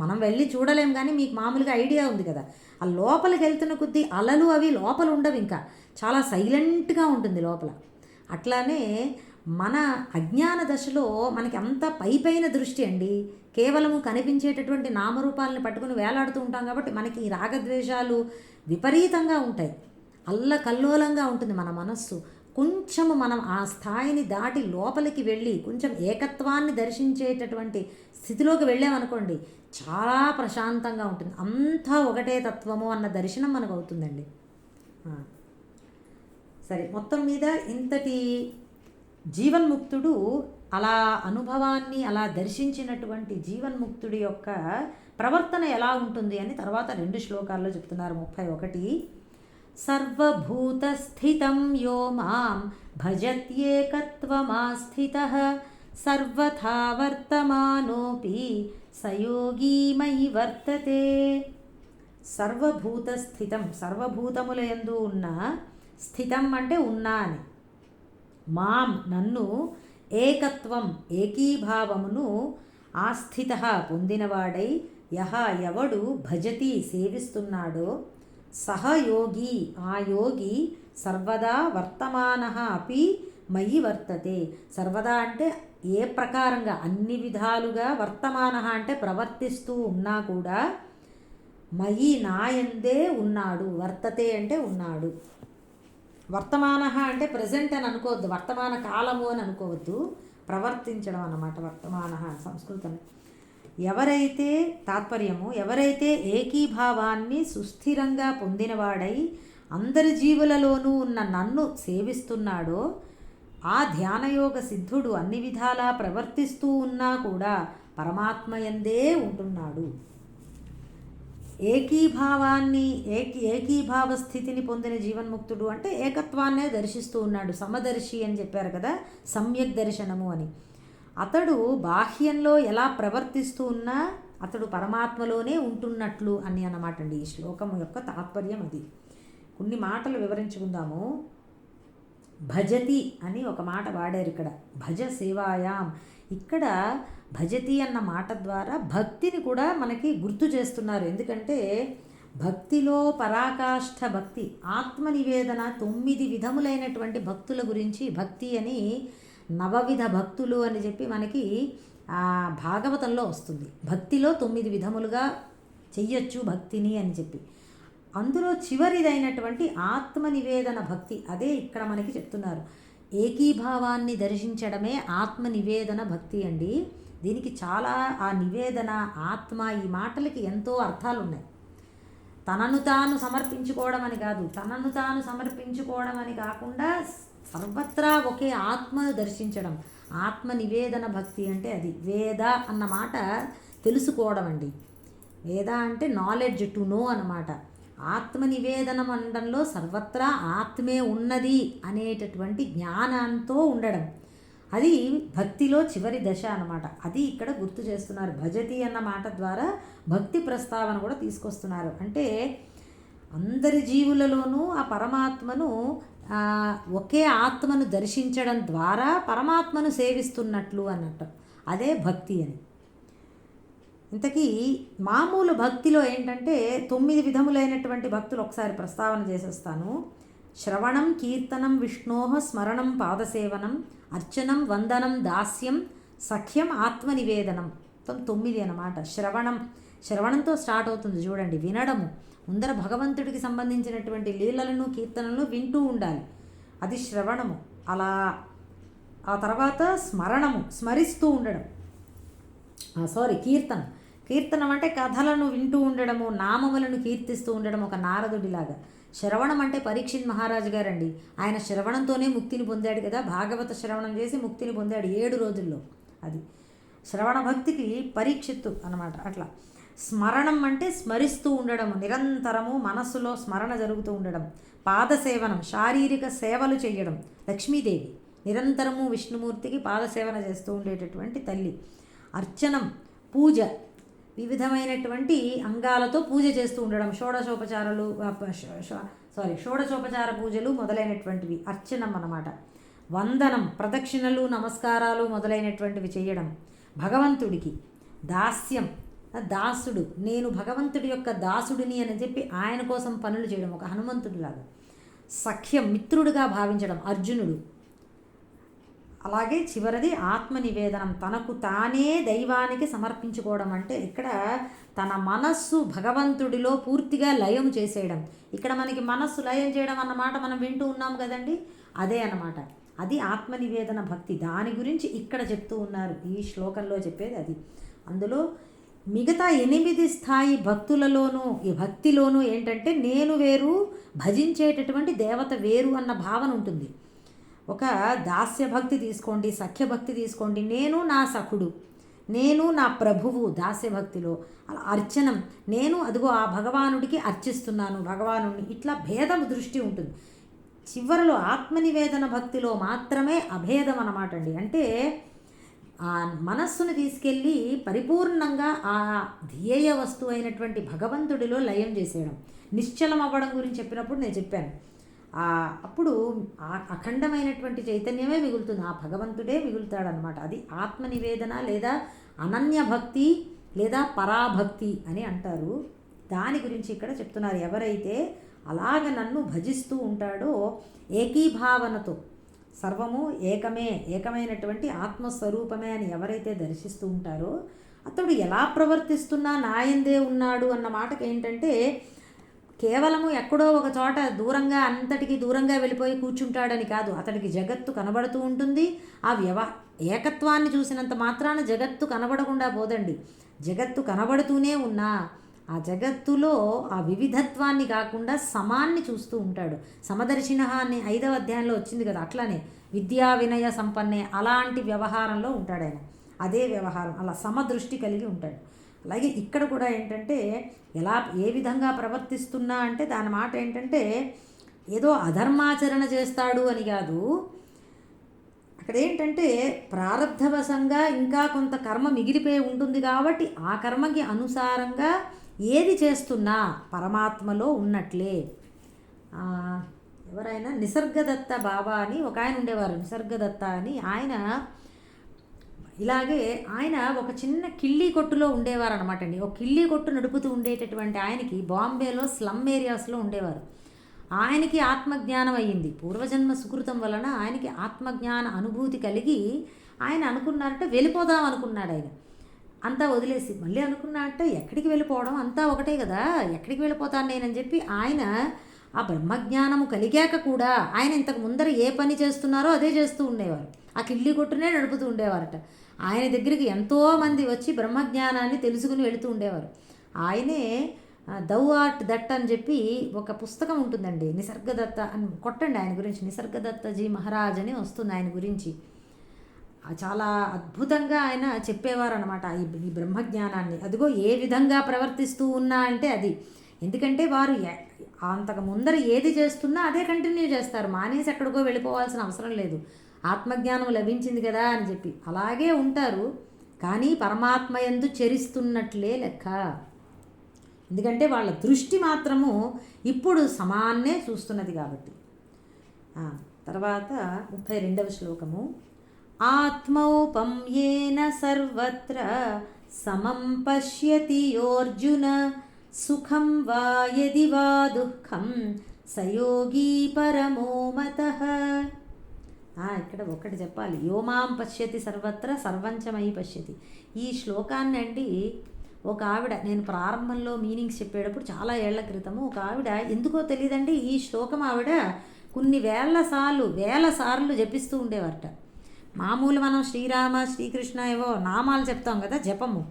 మనం వెళ్ళి చూడలేం, కానీ మీకు మామూలుగా ఐడియా ఉంది కదా. ఆ లోపలికి వెళ్తున్న కొద్దీ అలలు అవి లోపల ఉండవు, ఇంకా చాలా సైలెంట్గా ఉంటుంది లోపల. అట్లానే మన అజ్ఞాన దశలో మనకి అంత పైపైన దృష్టి అండి. కేవలము కనిపించేటటువంటి నామరూపాలను పట్టుకుని వేలాడుతూ ఉంటాం కాబట్టి మనకి ఈ రాగద్వేషాలు విపరీతంగా ఉంటాయి. అల్లకల్లోలంగా ఉంటుంది మన మనస్సు. కొంచెము మనం ఆ స్థాయిని దాటి లోపలికి వెళ్ళి కొంచెం ఏకత్వాన్ని దర్శించేటటువంటి స్థితిలోకి వెళ్ళామనుకోండి, చాలా ప్రశాంతంగా ఉంటుంది. అంతా ఒకటే తత్వము అన్న దర్శనం మనకు అవుతుందండి. సరే, మొత్తం మీద ఇంతటి జీవన్ముక్తుడు అలా అనుభవాన్ని అలా దర్శించినటువంటి జీవన్ముక్తుడి యొక్క ప్రవర్తన ఎలా ఉంటుంది అని తర్వాత 2 శ్లోకాల్లో చెప్తున్నారు. 31 సర్వభూతస్థితం యో మాం భజత్యేకత్వమాస్థితః సర్వథా వర్తమానోపి సయోగీ మయి వర్తతే. సర్వభూతస్థితం, సర్వభూతములయందు ఉన్న, స్థితం అంటే ఉన్నా అని, మాం నన్ను, ఏకత్వం ఏకీభావమును, ఆస్థిత పొందినవాడై, యహ ఎవడు భజతి సేవిస్తున్నాడో, సహ యోగి ఆ యోగి, సర్వదా వర్తమాన అపి మయి వర్తతే. సర్వదా అంటే ఏ ప్రకారంగా, అన్ని విధాలుగా, వర్తమాన అంటే ప్రవర్తిస్తూ ఉన్నా కూడా, మయి నాయందే ఉన్నాడు. వర్తతే అంటే ఉన్నాడు. వర్తమాన అంటే ప్రజెంట్ అని అనుకోవద్దు, వర్తమాన కాలము అని అనుకోవద్దు, ప్రవర్తించడం అన్నమాట వర్తమాన సంస్కృతం. ఎవరైతే తాత్పర్యము, ఎవరైతే ఏకీభావాన్ని సుస్థిరంగా పొందినవాడై అందరి జీవులలోనూ ఉన్న నన్ను సేవిస్తున్నాడో, ఆ ధ్యానయోగ సిద్ధుడు అన్ని విధాలా ప్రవర్తిస్తూ ఉన్నా కూడా పరమాత్మయందే ఉంటున్నాడు. ఏకీభావాన్ని ఏకీభావ స్థితిని పొందిన జీవన్ముక్తుడు అంటే ఏకత్వాన్నే దర్శిస్తూ ఉన్నాడు. సమదర్శి అని చెప్పారు కదా, సమ్యక్ దర్శనము అని. అతడు బాహ్యంలో ఎలా ప్రవర్తిస్తూ ఉన్నా అతడు పరమాత్మలోనే ఉంటున్నట్లు అని అన్నమాట అండి. ఈ శ్లోకం యొక్క తాత్పర్యం అది. కొన్ని మాటలు వివరించుకుందాము. భజతి అని ఒక మాట వాడారు ఇక్కడ, భజ సేవాయాం. ఇక్కడ భజతి అన్న మాట ద్వారా భక్తిని కూడా మనకి గుర్తు చేస్తున్నారు. ఎందుకంటే భక్తిలో పరాకాష్ఠ భక్తి, ఆత్మనివేదన, 9 విధములైనటువంటి భక్తుల గురించి, భక్తి అని 9 విధ భక్తులు అని చెప్పి మనకి భాగవతంలో వస్తుంది. భక్తిలో 9 విధములుగా చెయ్యొచ్చు భక్తిని అని చెప్పి, అందులో చివరిదైనటువంటి ఆత్మనివేదన భక్తి, అదే ఇక్కడ మనకి చెప్తున్నారు. ఏకీభావాన్ని దర్శించడమే ఆత్మనివేదన భక్తి అండి. దీనికి చాలా, ఆ నివేదన, ఆత్మ, ఈ మాటలకి ఎంతో అర్థాలు ఉన్నాయి. తనను తాను సమర్పించుకోవడం అని కాదు, తనను తాను సమర్పించుకోవడం అని కాకుండా సర్వత్రా ఒకే ఆత్మను దర్శించడం. ఆత్మ నివేదన భక్తి అంటే అది. వేద అన్న మాట తెలుసుకోవడం అండి. వేద అంటే నాలెడ్జ్, టు నో అన్నమాట. ఆత్మ నివేదన మండంలో సర్వత్రా ఆత్మే ఉన్నది అనేటటువంటి జ్ఞానంతో ఉండడం, అది భక్తిలో చివరి దశ అన్నమాట. అది ఇక్కడ గుర్తు చేస్తున్నారు. భజతి అన్న మాట ద్వారా భక్తి ప్రస్తావన కూడా తీసుకొస్తున్నారు. అంటే అందరి జీవులలోనూ ఆ పరమాత్మను, ఒకే ఆత్మను దర్శించడం ద్వారా పరమాత్మను సేవిస్తున్నట్లు అన్నట్టు, అదే భక్తి అని. ఇంతకీ మామూలు భక్తిలో ఏంటంటే 9 విధములైనటువంటి భక్తులు ఒకసారి ప్రస్తావన చేసేస్తాను. శ్రవణం, కీర్తనం, విష్ణోః స్మరణం, పాదసేవనం, అర్చనం, వందనం, దాస్యం, సఖ్యం, ఆత్మనివేదనం. 9 అన్నమాట. శ్రవణంతో స్టార్ట్ అవుతుంది చూడండి, వినడము. ముందర భగవంతుడికి సంబంధించినటువంటి లీలలను, కీర్తనలను వింటూ ఉండాలి, అది శ్రవణము. అలా ఆ తర్వాత స్మరణము, స్మరిస్తూ ఉండడం. కీర్తనం అంటే కథలను వింటూ ఉండడము, నామములను కీర్తిస్తూ ఉండడం, ఒక నారదుడిలాగా. శ్రవణం అంటే పరీక్షిత్ మహారాజు గారండి, ఆయన శ్రవణంతోనే ముక్తిని పొందాడు కదా. భాగవత శ్రవణం చేసి ముక్తిని పొందాడు 7 రోజుల్లో. అది శ్రవణ భక్తికి పరీక్షిత్తు అన్నమాట. అట్లా స్మరణం అంటే స్మరిస్తూ ఉండడం, నిరంతరము మనస్సులో స్మరణ జరుగుతూ ఉండడం. పాదసేవనం, శారీరక సేవలు చేయడం. లక్ష్మీదేవి నిరంతరము విష్ణుమూర్తికి పాదసేవన చేస్తూ ఉండేటటువంటి తల్లి. అర్చనం, పూజ, వివిధమైనటువంటి అంగాలతో పూజ చేస్తూ ఉండడం. షోడశోపచార పూజలు మొదలైనటువంటివి అర్చనం అన్నమాట. వందనం, ప్రదక్షిణలు, నమస్కారాలు మొదలైనటువంటివి చేయడం భగవంతుడికి. దాస్యం, దాసుడు, నేను భగవంతుడి యొక్క దాసుడిని అని చెప్పి ఆయన కోసం పనులు చేయడం, ఒక హనుమంతుడిలాగా. సఖ్యం, మిత్రుడిగా భావించడం, అర్జునుడు. అలాగే చివరిది ఆత్మ నివేదనం, తనకు తానే దైవానికి సమర్పించుకోవడం. అంటే ఇక్కడ తన మనస్సు భగవంతుడిలో పూర్తిగా లయం చేసేయడం. ఇక్కడ మనకి మనస్సు లయం చేయడం అన్నమాట మనం వింటూ ఉన్నాం కదండి, అదే అన్నమాట. అది ఆత్మ నివేదన భక్తి. దాని గురించి ఇక్కడ చెప్తూ ఉన్నారు ఈ శ్లోకంలో చెప్పేది అది. అందులో మిగతా 8 స్థాయి భక్తులలోనూ ఈ భక్తిలోనూ ఏంటంటే నేను వేరు, భజించేటటువంటి దేవత వేరు అన్న భావన ఉంటుంది. ఒక దాస్య భక్తి తీసుకోండి, సఖ్య భక్తి తీసుకోండి, నేను నా సఖుడు, నేను నా ప్రభువు దాస్య భక్తిలో. అలా అర్చనం, నేను అదిగో ఆ భగవానుడికి అర్చిస్తున్నాను భగవానుడిని, ఇట్లా భేదం దృష్టి ఉంటుంది. చివరిలో ఆత్మనివేదన భక్తిలో మాత్రమే అభేదం అన్నమాట అండి. అంటే ఆ మనస్సును తీసుకెళ్ళి పరిపూర్ణంగా ఆ ధ్యేయ వస్తువు అయినటువంటి భగవంతుడిలో లయం చేసేయడం, నిశ్చలం అవ్వడం గురించి చెప్పినప్పుడు నేను చెప్పాను. అప్పుడు ఆ అఖండమైనటువంటి చైతన్యమే మిగులుతుంది, ఆ భగవంతుడే మిగులుతాడనమాట. అది ఆత్మనివేదన లేదా అనన్య భక్తి లేదా పరాభక్తి అని అంటారు. దాని గురించి ఇక్కడ చెప్తున్నారు. ఎవరైతే అలాగ నన్ను భజిస్తూ ఉంటాడో ఏకీభావనతో, సర్వము ఏకమే, ఏకమైనటువంటి ఆత్మస్వరూపమే అని ఎవరైతే దర్శిస్తూ ఉంటారో అతడు ఎలా ప్రవర్తిస్తున్నా నాయందే ఉన్నాడు అన్న మాటకి ఏంటంటే కేవలము ఎక్కడో ఒక చోట దూరంగా, అంతటికి దూరంగా వెళ్ళిపోయి కూర్చుంటాడని కాదు. అతడికి జగత్తు కనబడుతూ ఉంటుంది. ఆ ఏకత్వాన్ని చూసినంత మాత్రాన జగత్తు కనబడకుండా పోదండి. జగత్తు కనబడుతూనే ఉన్నా ఆ జగత్తులో ఆ వివిధత్వాన్ని కాకుండా సమాన్ని చూస్తూ ఉంటాడు. సమదర్శిన అని 5వ అధ్యాయంలో వచ్చింది కదా, అట్లానే విద్యా వినయ సంపన్నే అలాంటి వ్యవహారంలో ఉంటాడు ఆయన. అదే వ్యవహారం, అలా సమదృష్టి కలిగి ఉంటాడు. అలాగే ఇక్కడ కూడా ఏంటంటే ఎలా ఏ విధంగా ప్రవర్తిస్తున్నా అంటే దాని మాట ఏంటంటే ఏదో అధర్మాచరణ చేస్తాడు అని కాదు. అక్కడ ఏంటంటే ప్రారబ్ధవశంగా ఇంకా కొంత కర్మ మిగిలిపోయి ఉంటుంది కాబట్టి ఆ కర్మకి అనుసారంగా ఏది చేస్తున్నా పరమాత్మలో ఉన్నట్లే. ఎవరైనా నిసర్గదత్త బాబా అని ఒక ఆయన ఉండేవారు, నిసర్గదత్త అని. ఆయన ఇలాగే ఆయన ఒక చిన్న కిళ్ళీ కొట్టులో ఉండేవారు అనమాట అండి. ఒక కిళ్ళీ కొట్టు నడుపుతూ ఉండేటటువంటి ఆయనకి బాంబేలో స్లమ్ ఏరియాస్లో ఉండేవారు. ఆయనకి ఆత్మజ్ఞానం అయ్యింది. పూర్వజన్మ సుకృతం వలన ఆయనకి ఆత్మజ్ఞాన అనుభూతి కలిగి ఆయన అనుకున్నారంటే వెళ్ళిపోదాం అనుకున్నాడు. ఆయన అంతా వదిలేసి మళ్ళీ అనుకున్నాడంటే ఎక్కడికి వెళ్ళిపోవడం, అంతా ఒకటే కదా, ఎక్కడికి వెళ్ళిపోతాను నేనని చెప్పి ఆయన ఆ బ్రహ్మజ్ఞానము కలిగాక కూడా ఆయన ఇంతకు ముందర ఏ పని చేస్తున్నారో అదే చేస్తూ ఉండేవారు. ఆ కిళ్ళీ కొట్టునే నడుపుతూ ఉండేవారట. ఆయన దగ్గరికి ఎంతోమంది వచ్చి బ్రహ్మజ్ఞానాన్ని తెలుసుకుని వెళుతూ ఉండేవారు. ఆయనే దౌ ఆర్ట్ దట్ అని చెప్పి ఒక పుస్తకం ఉంటుందండి, నిసర్గదత్త అని కొట్టండి ఆయన గురించి, నిసర్గదత్తజీ మహారాజ్ అని వస్తుంది ఆయన గురించి. చాలా అద్భుతంగా ఆయన చెప్పేవారు అనమాట ఈ బ్రహ్మజ్ఞానాన్ని. అదిగో ఏ విధంగా ప్రవర్తిస్తూ ఉన్నా అంటే అది, ఎందుకంటే వారు అంతకు ముందర ఏది చేస్తున్నా అదే కంటిన్యూ చేస్తారు, మానేసి ఎక్కడికో వెళ్ళిపోవాల్సిన అవసరం లేదు. ఆత్మజ్ఞానం లభించింది కదా అని చెప్పి అలాగే ఉంటారు. కానీ పరమాత్మ యందు చరిస్తున్నట్లే లెక్క. ఎందుకంటే వాళ్ళ దృష్టి మాత్రము ఇప్పుడు సమాన్నే చూస్తున్నది కాబట్టి. తర్వాత 32వ శ్లోకము. ఆత్మౌపం యేన సర్వత్ర సమం పశ్యతి యోర్జున సుఖం వా యది వా దుఃఖం సయోగీ పరమో మతః. ఇక్కడ ఒకటి చెప్పాలి, యోమాం పశ్యతి సర్వత్ర సర్వంచమై పశ్యతి. ఈ శ్లోకాన్ని అండి ఒక ఆవిడ, నేను ప్రారంభంలో మీనింగ్స్ చెప్పేటప్పుడు చాలా ఏళ్ల క్రితము ఒక ఆవిడ, ఎందుకో తెలియదండి ఈ శ్లోకం ఆవిడ కొన్ని వేల సార్లు జపిస్తూ ఉండేవారట. మామూలు మనం శ్రీరామ శ్రీకృష్ణ ఏవో నామాలు చెప్తాం కదా జపము,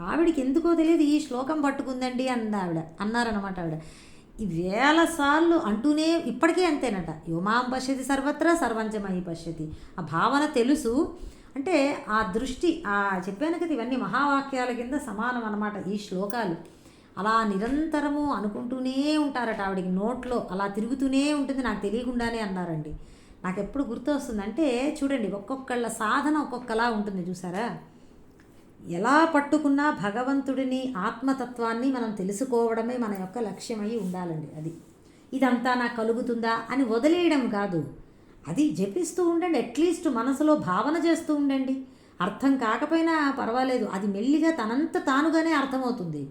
ఆవిడికి ఎందుకో తెలియదు ఈ శ్లోకం పట్టుకుందండి అన్నారనమాట ఆవిడ. ఈ వేల సార్లు అంటూనే ఇప్పటికే అంతేనట. యోమాం పశ్యతి సర్వత్ర సర్వంచమై పశ్యతి. ఆ భావన తెలుసు అంటే ఆ దృష్టి, చెప్పాను కదా ఇవన్నీ మహావాక్యాల కింద సమానం అన్నమాట ఈ శ్లోకాలు. అలా నిరంతరము అనుకుంటూనే ఉంటారట, ఆవిడికి నోట్లో అలా తిరుగుతూనే ఉంటుంది, నాకు తెలియకుండానే అన్నారండి. నాకు ఎప్పుడు గుర్తు వస్తుందంటే చూడండి, ఒక్కొక్కళ్ళ సాధన ఒక్కొక్కలా ఉంటుంది చూసారా. ఎలా పట్టుకున్నా భగవంతుడిని ఆత్మతత్వాన్ని మనం తెలుసుకోవడమే మన యొక్క లక్ష్యమై ఉండాలండి. అది ఇదంతా నాకు కలుగుతుందా అని వదిలేయడం కాదు, అది జపిస్తూ ఉండండి. అట్లీస్ట్ మనసులో భావన చేస్తూ ఉండండి. అర్థం కాకపోయినా పర్వాలేదు, అది మెల్లిగా తనంత తానుగానే అర్థమవుతుంది.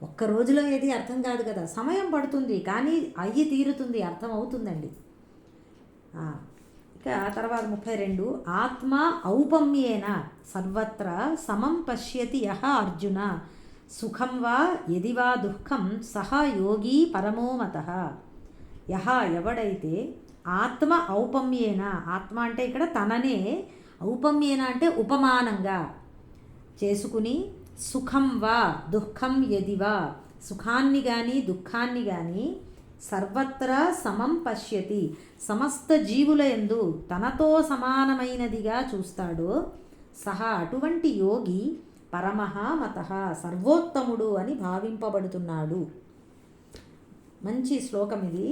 ఒక్క రోజులో ఏది అర్థం కాదు కదా, సమయం పడుతుంది కానీ అయ్యి తీరుతుంది, అర్థం అవుతుందండి. ఇక తర్వాత 32 ఆత్మ ఔపమ్యేన సర్వత్ర సమం పశ్యతి యః అర్జున సుఖం వా యది వా దుఃఖం సహ యోగి పరమో మతః. యహ ఎవడైతే ఆత్మ ఔపమ్యేన, ఆత్మ అంటే ఇక్కడ తననే, ఔపమ్యేన అంటే ఉపమానంగా చేసుకుని, సుఖం వా దుఃఖం యదివా, సుఖాన్ని కానీ దుఃఖాన్ని కానీ సర్వత్రా సమం పశ్యతి, సమస్త జీవుల యందు తనతో సమానమైనదిగా చూస్తాడో సహ అటువంటి యోగి పరమః మతః సర్వోత్తముడు అని భావింపబడుతున్నాడు. మంచి శ్లోకం ఇది.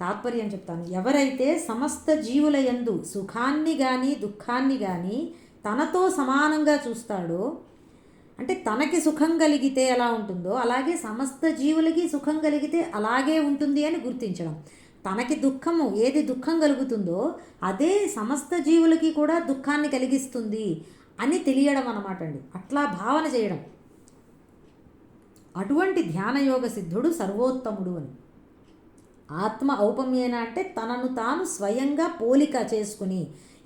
తాత్పర్యం చెప్తాను. ఎవరైతే సమస్త జీవుల యందు సుఖాన్ని కానీ దుఃఖాన్ని కానీ తనతో సమానంగా చూస్తాడో, అంటే తనకి సుఖం కలిగితే ఎలా ఉంటుందో అలాగే సమస్త జీవులకి సుఖం కలిగితే అలాగే ఉంటుంది అని గుర్తించడం. తనకి దుఃఖము ఏది దుఃఖం కలుగుతుందో అదే సమస్త జీవులకి కూడా దుఃఖాన్ని కలిగిస్తుంది అని తెలియడం అన్నమాట అండి. అట్లా భావన చేయడం. అటువంటి ధ్యానయోగ సిద్ధుడు సర్వోత్తముడు అని. ఆత్మ ఔపమ్యేన అంటే తనను తాను స్వయంగా పోలిక చేసుకుని,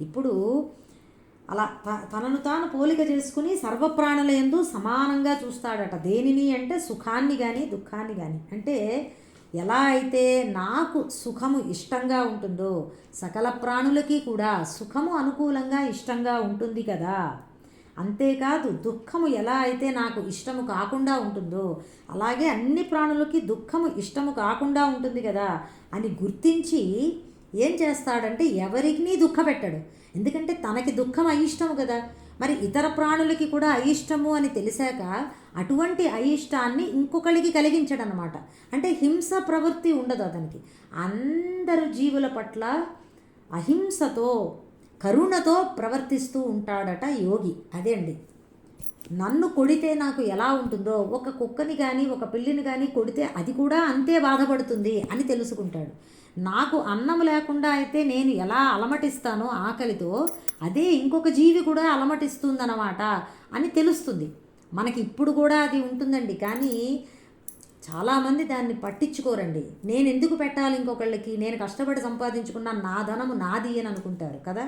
ఇప్పుడు అలా తనను తాను పోలిక చేసుకుని సర్వప్రాణుల యందు సమానంగా చూస్తాడట. దేనిని అంటే సుఖాన్ని కానీ దుఃఖాన్ని కానీ. అంటే ఎలా అయితే నాకు సుఖము ఇష్టంగా ఉంటుందో సకల ప్రాణులకి కూడా సుఖము అనుకూలంగా ఇష్టంగా ఉంటుంది కదా. అంతేకాదు దుఃఖము ఎలా అయితే నాకు ఇష్టము కాకుండా ఉంటుందో అలాగే అన్ని ప్రాణులకి దుఃఖము ఇష్టము కాకుండా ఉంటుంది కదా అని గుర్తించి ఏం చేస్తాడంటే ఎవరికి దుఃఖ పెట్టడు. ఎందుకంటే తనకి దుఃఖం అయిష్టము కదా. మరి ఇతర ప్రాణులకి కూడా అయిష్టము అని తెలిసాక అటువంటి అయిష్టాన్ని ఇంకొకరికి కలిగించడనమాట. అంటే హింస ప్రవృత్తి ఉండదు అతనికి. అందరు జీవుల పట్ల అహింసతో కరుణతో ప్రవర్తిస్తూ ఉంటాడట యోగి. అదే అండి, నన్ను కొడితే నాకు ఎలా ఉంటుందో ఒక కుక్కని కానీ ఒక పిల్లిని కానీ కొడితే అది కూడా అంతే బాధపడుతుంది అని తెలుసుకుంటాడు. నాకు అన్నం లేకుండా అయితే నేను ఎలా అలమటిస్తానో ఆకలితో అదే ఇంకొక జీవి కూడా అలమటిస్తుందన్నమాట అని తెలుస్తుంది. మనకి ఇప్పుడు కూడా అది ఉంటుందండి. కానీ చాలామంది దాన్ని పట్టించుకోరండి. నేను ఎందుకు పెట్టాలి ఇంకొకళ్ళకి, నేను కష్టపడి సంపాదించుకున్న నా ధనము నాది అని అనుకుంటారు కదా.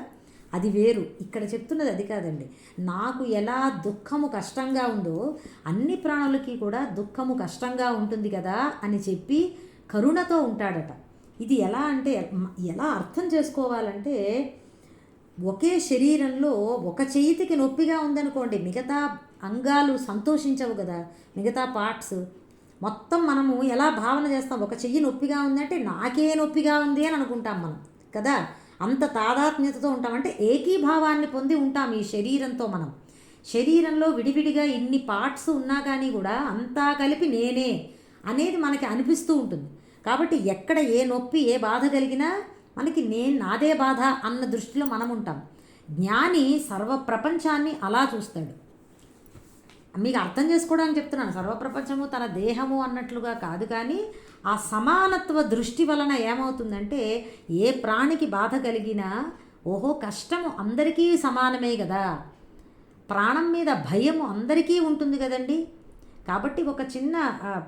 అది వేరు. ఇక్కడ చెప్తున్నది అది కాదండి. నాకు ఎలా దుఃఖము కష్టంగా ఉందో అన్ని ప్రాణులకి కూడా దుఃఖము కష్టంగా ఉంటుంది కదా అని చెప్పి కరుణతో ఉంటాడట. ఇది ఎలా అంటే ఎలా అర్థం చేసుకోవాలంటే, ఒకే శరీరంలో ఒక చేతికి నొప్పిగా ఉందనుకోండి మిగతా అంగాలు సంతోషించవు కదా. మిగతా పార్ట్స్ మొత్తం మనము ఎలా భావన చేస్తాం, ఒక చెయ్యి నొప్పిగా ఉందంటే నాకే నొప్పిగా ఉంది అని అనుకుంటాం మనం కదా. అంత తాదాత్మ్యతతో ఉంటాం. అంటే ఏకీభావాన్ని పొంది ఉంటాం ఈ శరీరంతో. మనం శరీరంలో విడివిడిగా ఇన్ని పార్ట్స్ ఉన్నా కానీ కూడా అంతా కలిపి నేనే అనేది మనకి అనిపిస్తూ ఉంటుంది. కాబట్టి ఎక్కడ ఏ నొప్పి ఏ బాధ కలిగినా మనకి నాదే బాధ అన్న దృష్టిలో మనం ఉంటాం. జ్ఞాని సర్వ ప్రపంచాన్ని అలా చూస్తాడు. మీకు అర్థం చేసుకోవడానికి చెప్తున్నాను. సర్వప్రపంచము తన దేహము అన్నట్లుగా కాదు, కానీ ఆ సమానత్వ దృష్టి వలన ఏమవుతుందంటే ఏ ప్రాణికి బాధ కలిగినా ఓహో కష్టము అందరికీ సమానమే కదా, ప్రాణం మీద భయము అందరికీ ఉంటుంది కదండి. కాబట్టి ఒక చిన్న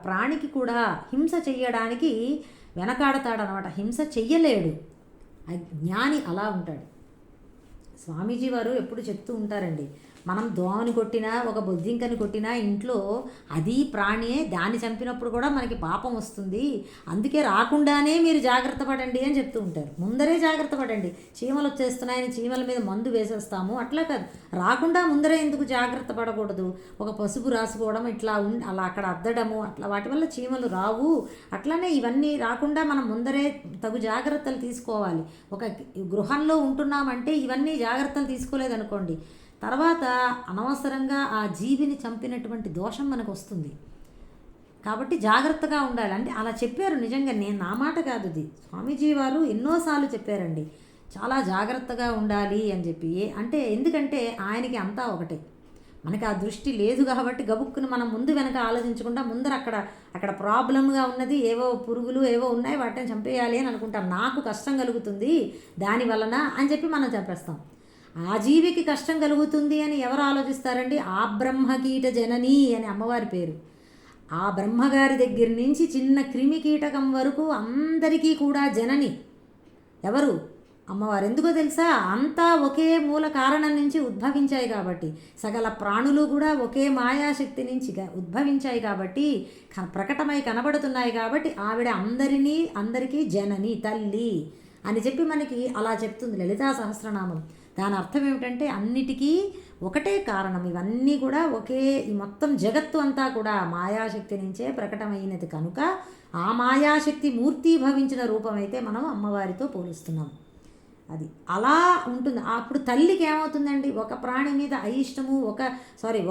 ప్రాణికి కూడా హింస చెయ్యడానికి వెనకాడతాడనమాట. హింస చెయ్యలేడు. జ్ఞాని అలా ఉంటాడు. స్వామీజీ వారు ఎప్పుడు చెప్తూ ఉంటారండి, మనం దోమని కొట్టినా ఒక బొద్దింకని కొట్టినా ఇంట్లో అది ప్రాణే, దాన్ని చంపినప్పుడు కూడా మనకి పాపం వస్తుంది. అందుకే రాకుండానే మీరు జాగ్రత్త పడండి అని చెప్తూ ఉంటారు. ముందరే జాగ్రత్త పడండి. చీమలు వచ్చేస్తున్నాయని చీమల మీద మందు వేసేస్తాము, అట్లా కాదు. రాకుండా ముందరే ఎందుకు జాగ్రత్త పడకూడదు? ఒక పసుపు రాసుకోవడం, ఇట్లా అలా అక్కడ అద్దడము, అట్లా వాటి వల్ల చీమలు రావు. అట్లానే ఇవన్నీ రాకుండా మనం ముందరే తగు జాగ్రత్తలు తీసుకోవాలి. ఒక గృహంలో ఉంటున్నామంటే ఇవన్నీ జాగ్రత్తలు తీసుకోలేదనుకోండి, తర్వాత అనవసరంగా ఆ జీవిని చంపినటువంటి దోషం మనకు వస్తుంది. కాబట్టి జాగ్రత్తగా ఉండాలి. అంటే అలా చెప్పారు. నిజంగా నేను నా మాట కాదు, ఇది స్వామీజీ వారు ఎన్నోసార్లు చెప్పారండి. చాలా జాగ్రత్తగా ఉండాలి అని చెప్పి. అంటే ఎందుకంటే ఆయనకి అంతా ఒకటే, మనకి ఆ దృష్టి లేదు కాబట్టి గబుక్కుని మనం ముందు వెనక ఆలోచించకుండా ముందర అక్కడ ప్రాబ్లంగా ఉన్నది, ఏవో పురుగులు ఏవో ఉన్నాయి, వాటిని చంపేయాలి అని అనుకుంటాం. నాకు కష్టం కలుగుతుంది దాని వలన అని చెప్పి మనం చంపేస్తాం. ఆ జీవికి కష్టం కలుగుతుంది అని ఎవరు ఆలోచిస్తారండి? ఆ బ్రహ్మకీట జనని అని అమ్మవారి పేరు. ఆ బ్రహ్మగారి దగ్గర నుంచి చిన్న క్రిమి కీటకం వరకు అందరికీ కూడా జనని ఎవరు? అమ్మవారు ఎందుకో తెలుసా, అంతా ఒకే మూల కారణం నుంచి ఉద్భవించాయి కాబట్టి, సకల ప్రాణులు కూడా ఒకే మాయాశక్తి నుంచి ఉద్భవించాయి కాబట్టి, ప్రకటమై కనబడుతున్నాయి కాబట్టి ఆవిడ అందరికీ జనని తల్లి అని చెప్పి మనకి అలా చెప్తుంది లలితా సహస్రనామం. దాని అర్థం ఏమిటంటే అన్నిటికీ ఒకటే కారణం, ఇవన్నీ కూడా ఈ మొత్తం జగత్తు అంతా కూడా మాయాశక్తి నుంచే ప్రకటమైనది కనుక ఆ మాయాశక్తి మూర్తీభవించిన రూపమైతే మనం అమ్మవారితో పోలుస్తున్నాం. అది అలా ఉంటుంది. అప్పుడు తల్లికి ఏమవుతుందండి, ఒక ప్రాణి మీద అయిష్టము,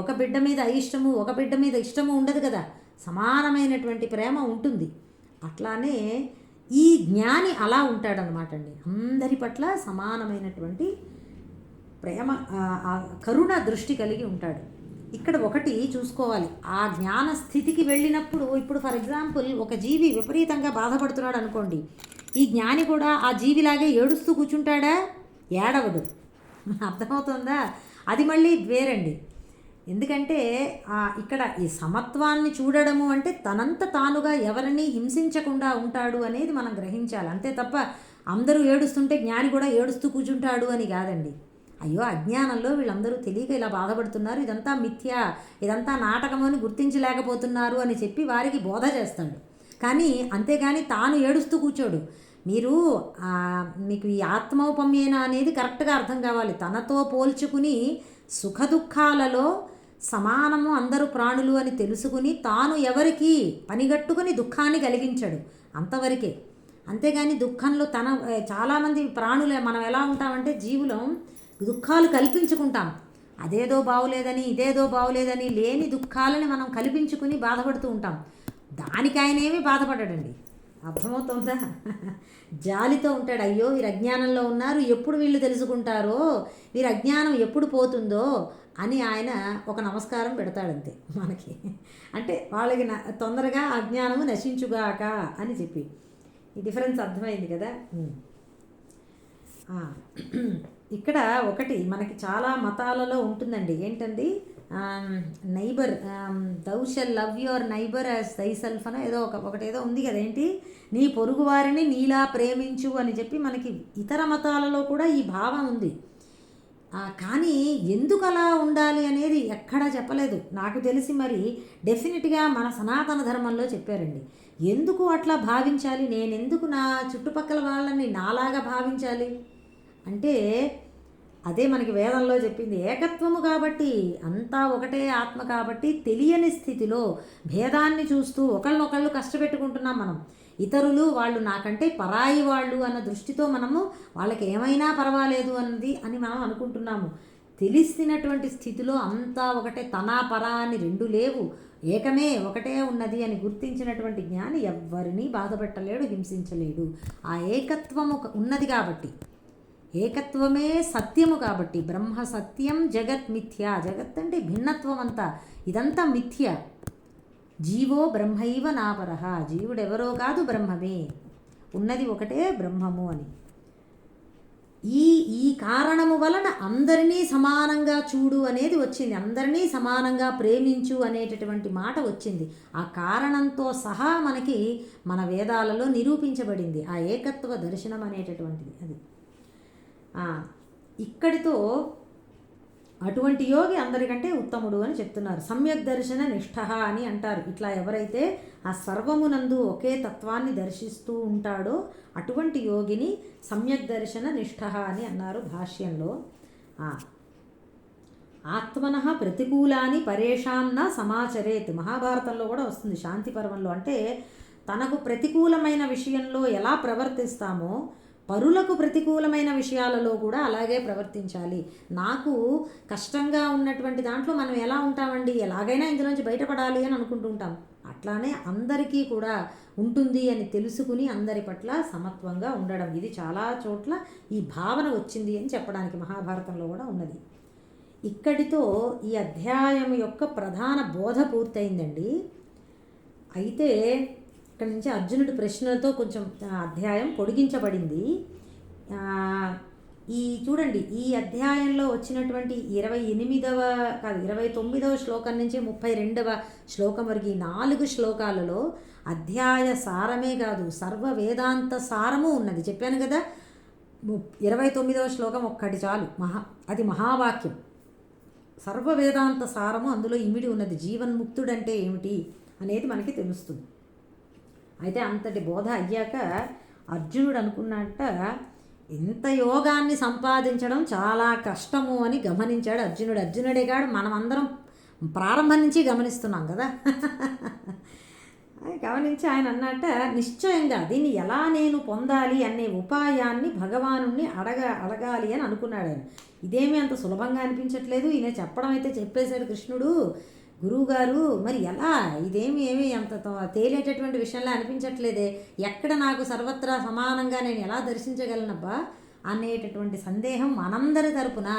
ఒక బిడ్డ మీద అయిష్టము, ఒక బిడ్డ మీద ఇష్టము ఉండదు కదా, సమానమైనటువంటి ప్రేమ ఉంటుంది. అట్లానే ఈ జ్ఞాని అలా ఉంటాడనమాట అండి, అందరి పట్ల సమానమైనటువంటి ప్రేమ, కరుణ దృష్టి కలిగి ఉంటాడు. ఇక్కడ ఒకటి చూసుకోవాలి, ఆ జ్ఞాన స్థితికి వెళ్ళినప్పుడు, ఇప్పుడు ఫర్ ఎగ్జాంపుల్ ఒక జీవి విపరీతంగా బాధపడుతున్నాడు అనుకోండి, ఈ జ్ఞాని కూడా ఆ జీవిలాగే ఏడుస్తూ కూర్చుంటాడా? ఏడవడు. అర్థమవుతుందా? అది మళ్ళీ వేరండి. ఎందుకంటే ఇక్కడ ఈ సమత్వాన్ని చూడడము అంటే తనంత తానుగా ఎవరిని హింసించకుండా ఉంటాడు అనేది మనం గ్రహించాలి. అంతే తప్ప అందరూ ఏడుస్తుంటే జ్ఞాని కూడా ఏడుస్తూ కూర్చుంటాడు అని కాదండి. అయ్యో అజ్ఞానంలో వీళ్ళందరూ తెలియక ఇలా బాధపడుతున్నారు, ఇదంతా మిథ్య, ఇదంతా నాటకం అని గుర్తించలేకపోతున్నారు అని చెప్పి వారికి బోధ చేస్తాడు. కానీ అంతేగాని తాను ఏడుస్తూ కూర్చోడు. మీకు ఈ ఆత్మౌపమ్యేన అనేది కరెక్ట్గా అర్థం కావాలి. తనతో పోల్చుకుని సుఖదుఖాలలో సమానము అందరూ ప్రాణులు అని తెలుసుకుని తాను ఎవరికి పనిగట్టుకుని దుఃఖాన్ని కలిగించడు, అంతవరకే. అంతేగాని దుఃఖంలో చాలామంది ప్రాణులే మనం ఎలా ఉంటామంటే జీవులం దుఃఖాలు కల్పించుకుంటాం. అదేదో బాగులేదని ఇదేదో బాగులేదని లేని దుఃఖాలని మనం కల్పించుకుని బాధపడుతూ ఉంటాం. దానికి ఆయన ఏమీ బాధపడ్డాడండి. అర్థమవుతుందా? జాలితో ఉంటాడు. అయ్యో వీరు అజ్ఞానంలో ఉన్నారు, ఎప్పుడు వీళ్ళు తెలుసుకుంటారో, వీరి అజ్ఞానం ఎప్పుడు పోతుందో అని ఆయన ఒక నమస్కారం పెడతాడంతే మనకి. అంటే వాళ్ళకి తొందరగా అజ్ఞానము నశించుగాక అని చెప్పి. ఈ డిఫరెన్స్ అర్థమైంది కదా. ఇక్కడ ఒకటి మనకి చాలా మతాలలో ఉంటుందండి, ఏంటండి, neighbour thou shalt love your neighbour as thy self అని ఒకటేదో ఉంది కదా, ఏంటి, నీ పొరుగు వారిని నీలా ప్రేమించు అని చెప్పి మనకి ఇతర మతాలలో కూడా ఈ భావం ఉంది. కానీ ఎందుకు అలా ఉండాలి అనేది ఎక్కడా చెప్పలేదు నాకు తెలిసి. మరి డెఫినెట్గా మన సనాతన ధర్మంలో చెప్పారండి. ఎందుకు అట్లా భావించాలి, నేనెందుకు నా చుట్టుపక్కల వాళ్ళని నాలాగా భావించాలి అంటే అదే మనకి వేదంలో చెప్పింది, ఏకత్వము కాబట్టి, అంతా ఒకటే ఆత్మ కాబట్టి తెలియని స్థితిలో భేదాన్ని చూస్తూ ఒకళ్ళనొకళ్ళు కష్టపెట్టుకుంటున్నాం మనం. ఇతరులు వాళ్ళు నాకంటే పరాయి వాళ్ళు అన్న దృష్టితో మనము వాళ్ళకి ఏమైనా పర్వాలేదు అని మనం అనుకుంటున్నాము. తెలిసినటువంటి స్థితిలో అంతా ఒకటే, తన పరా అని రెండు లేవు, ఏకమే ఒకటే ఉన్నది అని గుర్తించినటువంటి జ్ఞాని ఎవ్వరినీ బాధపెట్టలేడు, హింసించలేడు. ఆ ఏకత్వము ఉన్నది కాబట్టి, ఏకత్వమే సత్యము కాబట్టి, బ్రహ్మ సత్యం జగత్ మిథ్య. జగత్ అంటే భిన్నత్వం అంతా, ఇదంతా మిథ్య. జీవో బ్రహ్మైవ నాపరః, జీవుడెవరో కాదు బ్రహ్మమే, ఉన్నది ఒకటే బ్రహ్మము అని. ఈ కారణము వలన అందరినీ సమానంగా చూడు అనేది వచ్చింది, అందరినీ సమానంగా ప్రేమించు అనేటటువంటి మాట వచ్చింది. ఆ కారణంతో సహా మనకి మన వేదాలలో నిరూపించబడింది ఆ ఏకత్వ దర్శనం అనేటటువంటిది. అది ఇక్కడితో అటువంటి యోగి అందరికంటే ఉత్తముడు అని చెప్తున్నారు. సమ్యక్ దర్శన నిష్ఠ అని అంటారు. ఇట్లా ఎవరైతే ఆ సర్వమునందు ఒకే తత్వాన్ని దర్శిస్తూ ఉంటాడో అటువంటి యోగిని సమ్యక్ దర్శన నిష్ఠ అని అన్నారు భాష్యంలో. ఆత్మనః ప్రతికూలాని పరేషాం న సమాచరేత్, మహాభారతంలో కూడా వస్తుంది శాంతి పర్వంలో. అంటే తనకు ప్రతికూలమైన విషయంలో ఎలా ప్రవర్తిస్తామో పరులకు ప్రతికూలమైన విషయాలలో కూడా అలాగే ప్రవర్తించాలి. నాకు కష్టంగా ఉన్నటువంటి దాంట్లో మనం ఎలా ఉంటామండి, ఎలాగైనా ఇందులోంచి బయటపడాలి అని అనుకుంటూ ఉంటాం. అట్లానే అందరికీ కూడా ఉంటుంది అని తెలుసుకుని అందరి పట్ల సమత్వంగా ఉండడం, ఇది చాలా చోట్ల ఈ భావన వచ్చింది అని చెప్పడానికి మహాభారతంలో కూడా ఉన్నది. ఇక్కడితో ఈ అధ్యాయం యొక్క ప్రధాన బోధ పూర్తయిందండి. అయితే ఇక్కడ నుంచి అర్జునుడి ప్రశ్నలతో కొంచెం అధ్యాయం పొడిగించబడింది. చూడండి, ఈ అధ్యాయంలో వచ్చినటువంటి 29వ శ్లోకం నుంచి 32వ శ్లోకం వరకు 4 29వ శ్లోకం ఒక్కటి చాలు, అది మహావాక్యం, సర్వవేదాంత సారము అందులో ఇమిడి ఉన్నది. జీవన్ముక్తుడంటే ఏమిటి అనేది మనకి తెలుస్తుంది. అయితే అంతటి బోధ అయ్యాక అర్జునుడు అనుకున్నట్ట ఇంత యోగాన్ని సంపాదించడం చాలా కష్టము అని గమనించాడు అర్జునుడు. అర్జునుడే కాడు, మనమందరం ప్రారంభం నుంచి గమనిస్తున్నాం కదా. గమనించి ఆయన అన్నట్ట నిశ్చయంగా దీన్ని ఎలా నేను పొందాలి అనే ఉపాయాన్ని భగవానుణ్ణి అడగాలి అని అనుకున్నాడు ఆయన. ఇదేమీ అంత సులభంగా అనిపించట్లేదు, ఈయన చెప్పడం అయితే చెప్పేశాడు కృష్ణుడు, గురువుగారు మరి ఎలా, ఏమీ అంత తేలేటటువంటి విషయంలో అనిపించట్లేదే, ఎక్కడ నాకు సర్వత్రా సమానంగా నేను ఎలా దర్శించగలనబ్బా అనేటటువంటి సందేహం మనందరి తరపున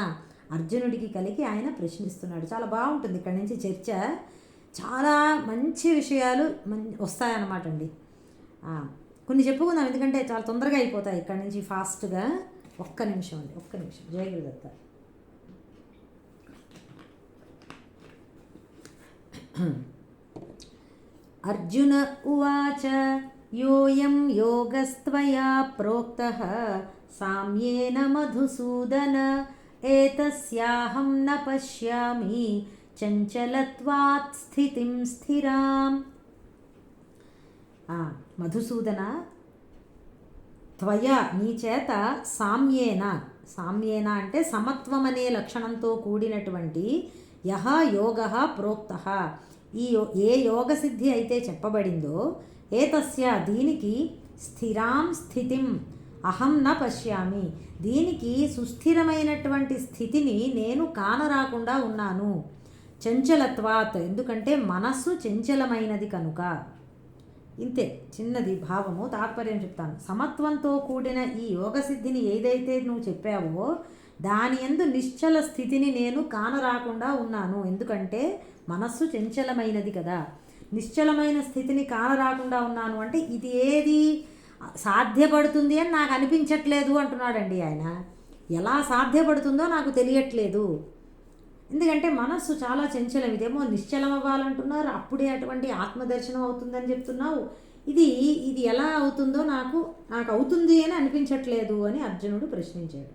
అర్జునుడికి కలిగి ఆయన ప్రశ్నిస్తున్నాడు. చాలా బాగుంటుంది ఇక్కడి నుంచి చర్చ, చాలా మంచి విషయాలు వస్తాయన్నమాట అండి. కొన్ని చెప్పుకుందాం, ఎందుకంటే చాలా తొందరగా అయిపోతాయి ఇక్కడి నుంచి ఫాస్ట్గా. ఒక్క నిమిషం అండి, ఒక్క నిమిషం. జయ గురుదత్త. అర్జున ఉవాచ యోయం యోగస్త్వయా ప్రోక్తః సామ్యేన మధుసూదన ఏతస్యాహం న పశ్యామి చంచలత్వాత్ స్థితిం స్థిరాం. మధుసూదన, త్వయా నీ చేత సామ్యేన అంటే సమత్వం అనే లక్షణంతో కూడినటువంటి యహ యోగ ప్రోక్తః, ఏ యోగసిద్ధి అయితే చెప్పబడిందో, ఏతస్య దీనికి స్థిరాం స్థితిం అహం న పశ్యామి, దీనికి సుస్థిరమైనటువంటి స్థితిని నేను కానరాకుండా ఉన్నాను. చంచలత్వాత్ ఎందుకంటే మనస్సు చంచలమైనది కనుక. ఇంతే, చిన్నది భావము, తాత్పర్యం చెప్తాను. సమత్వంతో కూడిన ఈ యోగసిద్ధిని ఏదైతే నువ్వు చెప్పావో దాని యందు నిశ్చల స్థితిని నేను కానరాకుండా ఉన్నాను. ఎందుకంటే మనస్సు చంచలమైనది కదా. నిశ్చలమైన స్థితిని కానరాకుండా ఉన్నాను అంటే ఇది ఏది సాధ్యపడుతుంది అని నాకు అనిపించట్లేదు అంటున్నాడండి ఆయన. ఎలా సాధ్యపడుతుందో నాకు తెలియట్లేదు, ఎందుకంటే మనస్సు చాలా చంచలం. ఇదేమో నిశ్చలం అవ్వాలంటున్నారు, అప్పుడే అటువంటి ఆత్మదర్శనం అవుతుందని చెప్తున్నావు. ఇది ఎలా అవుతుందో నాకు అవుతుంది అని అనిపించట్లేదు అని అర్జునుడు ప్రశ్నించాడు.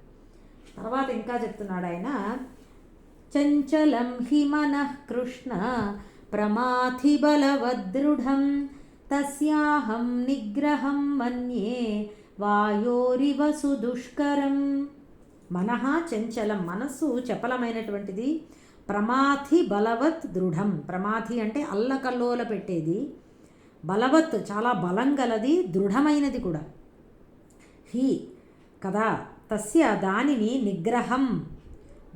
తర్వాత ఇంకా చెప్తున్నాడు ఆయన, చంచలం హి మనః కృష్ణ ప్రమాథి బలవదృఢం తస్యాహం నిగ్రహం మన్యే వాయోరివ సుదుష్కరం. మనః చంచలం, మనస్సు చపలమైనటువంటిది. ప్రమాథి బలవత్ దృఢం, ప్రమాథి అంటే అల్లకల్లోల పెట్టేది, బలవత్ చాలా బలం గలది, దృఢమైనది కూడా. హి కదా, తస్య దానిని నిగ్రహం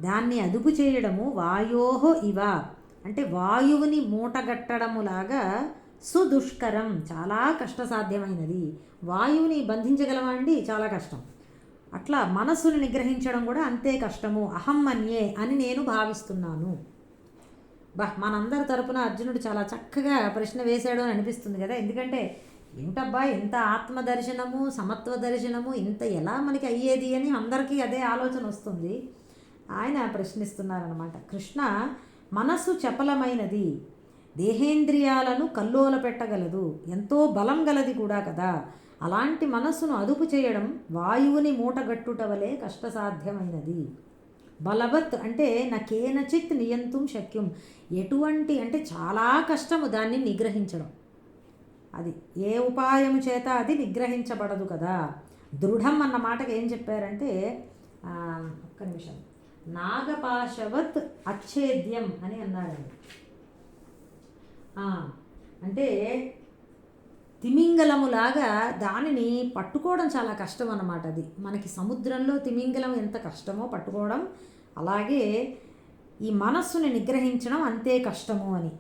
దాన్ని అదుపు చేయడము, వాయోహో ఇవ అంటే వాయువుని మూటగట్టడములాగా, సుదుష్కరం చాలా కష్టసాధ్యమైనది. వాయువుని బంధించగలమా అండి? చాలా కష్టం. అట్లా మనస్సుని నిగ్రహించడం కూడా అంతే కష్టము. అహం మన్యే అని నేను భావిస్తున్నాను. మనందరి తరపున అర్జునుడు చాలా చక్కగా ప్రశ్న వేశాడు అని అనిపిస్తుంది కదా. ఎందుకంటే ఏంటబ్బా ఇంత ఆత్మదర్శనము, సమత్వ దర్శనము ఇంత ఎలా మనకి అయ్యేది అని అందరికీ అదే ఆలోచన వస్తుంది. ఆయన ప్రశ్నిస్తున్నారనమాట. కృష్ణ, మనస్సు చపలమైనది, దేహేంద్రియాలను కల్లోల పెట్టగలదు, ఎంతో బలం గలది కూడా కదా. అలాంటి మనస్సును అదుపు చేయడం వాయువుని మూటగట్టుట వలె కష్టసాధ్యమైనది. బలవత్ అంటే నకేనచిత్ నియంతుం శక్యం, ఎటువంటి అంటే చాలా కష్టము దాన్ని నిగ్రహించడం. అది ఏ ఉపాయము చేత అది నిగ్రహించబడదు కదా. దృఢం అన్న మాటకి ఏం చెప్పారంటే, ఒక్క నిమిషం, నాగపాశవత్ అచ్ఛేద్యం అని అన్నారండి. అంటే తిమింగలములాగా దానిని పట్టుకోవడం చాలా కష్టం అన్నమాట. అది మనకి సముద్రంలో తిమింగలం ఎంత కష్టమో పట్టుకోవడం, అలాగే ఈ మనస్సుని నిగ్రహించడం అంతే కష్టము అని.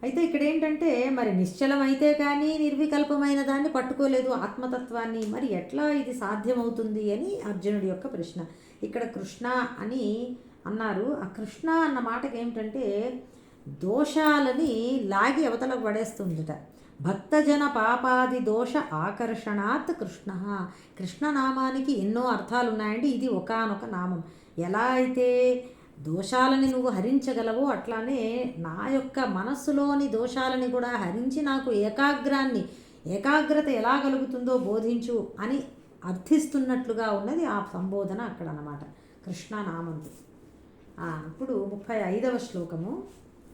అయితే ఇక్కడ ఏంటంటే మరి నిశ్చలం అయితే కానీ నిర్వికల్పమైన దాన్ని పట్టుకోలేదు ఆత్మతత్వాన్ని, మరి ఎట్లా ఇది సాధ్యమవుతుంది అని అర్జునుడి యొక్క ప్రశ్న. ఇక్కడ కృష్ణ అని అన్నారు. ఆ కృష్ణ అన్న మాటకి ఏమిటంటే దోషాలని లాగి అవతలకు పడేస్తుందిట. భక్తజన పాపాది దోష ఆకర్షణాత్ కృష్ణ. కృష్ణనామానికి ఎన్నో అర్థాలు ఉన్నాయండి, ఇది ఒకానొక నామం. ఎలా అయితే దోషాలని నువ్వు హరించగలవో అట్లానే నా యొక్క మనస్సులోని దోషాలని కూడా హరించి నాకు ఏకాగ్రత ఎలా కలుగుతుందో బోధించు అని అర్థిస్తున్నట్లుగా ఉన్నది ఆ సంబోధన అక్కడ అన్నమాట కృష్ణనామంతో. ఇప్పుడు 35వ శ్లోకము.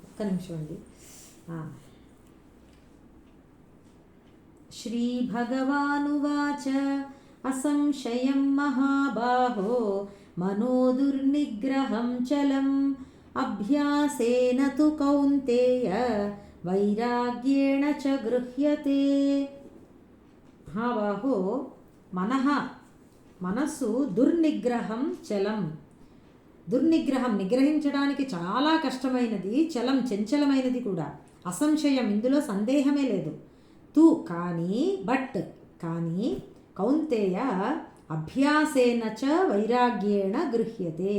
ఒక్క నిమిషం అండి. శ్రీభగవానువాచ అసంశయం మహాబాహో మనోదుర్నిగ్రహం చలం అభ్యాసేన తు కౌంతేయ వైరాగ్యేణ చ గృహ్యతే. మహాబాహో మనస్సు దుర్నిగ్రహం చలం. దుర్నిగ్రహం నిగ్రహించడానికి చాలా కష్టమైనది, చలం చంచలమైనది కూడా. అసంశయం ఇందులో సందేహమే లేదు. తు కానీ కౌంతేయ అభ్యాసేన చ వైరాగ్యేణ గృహ్యతే.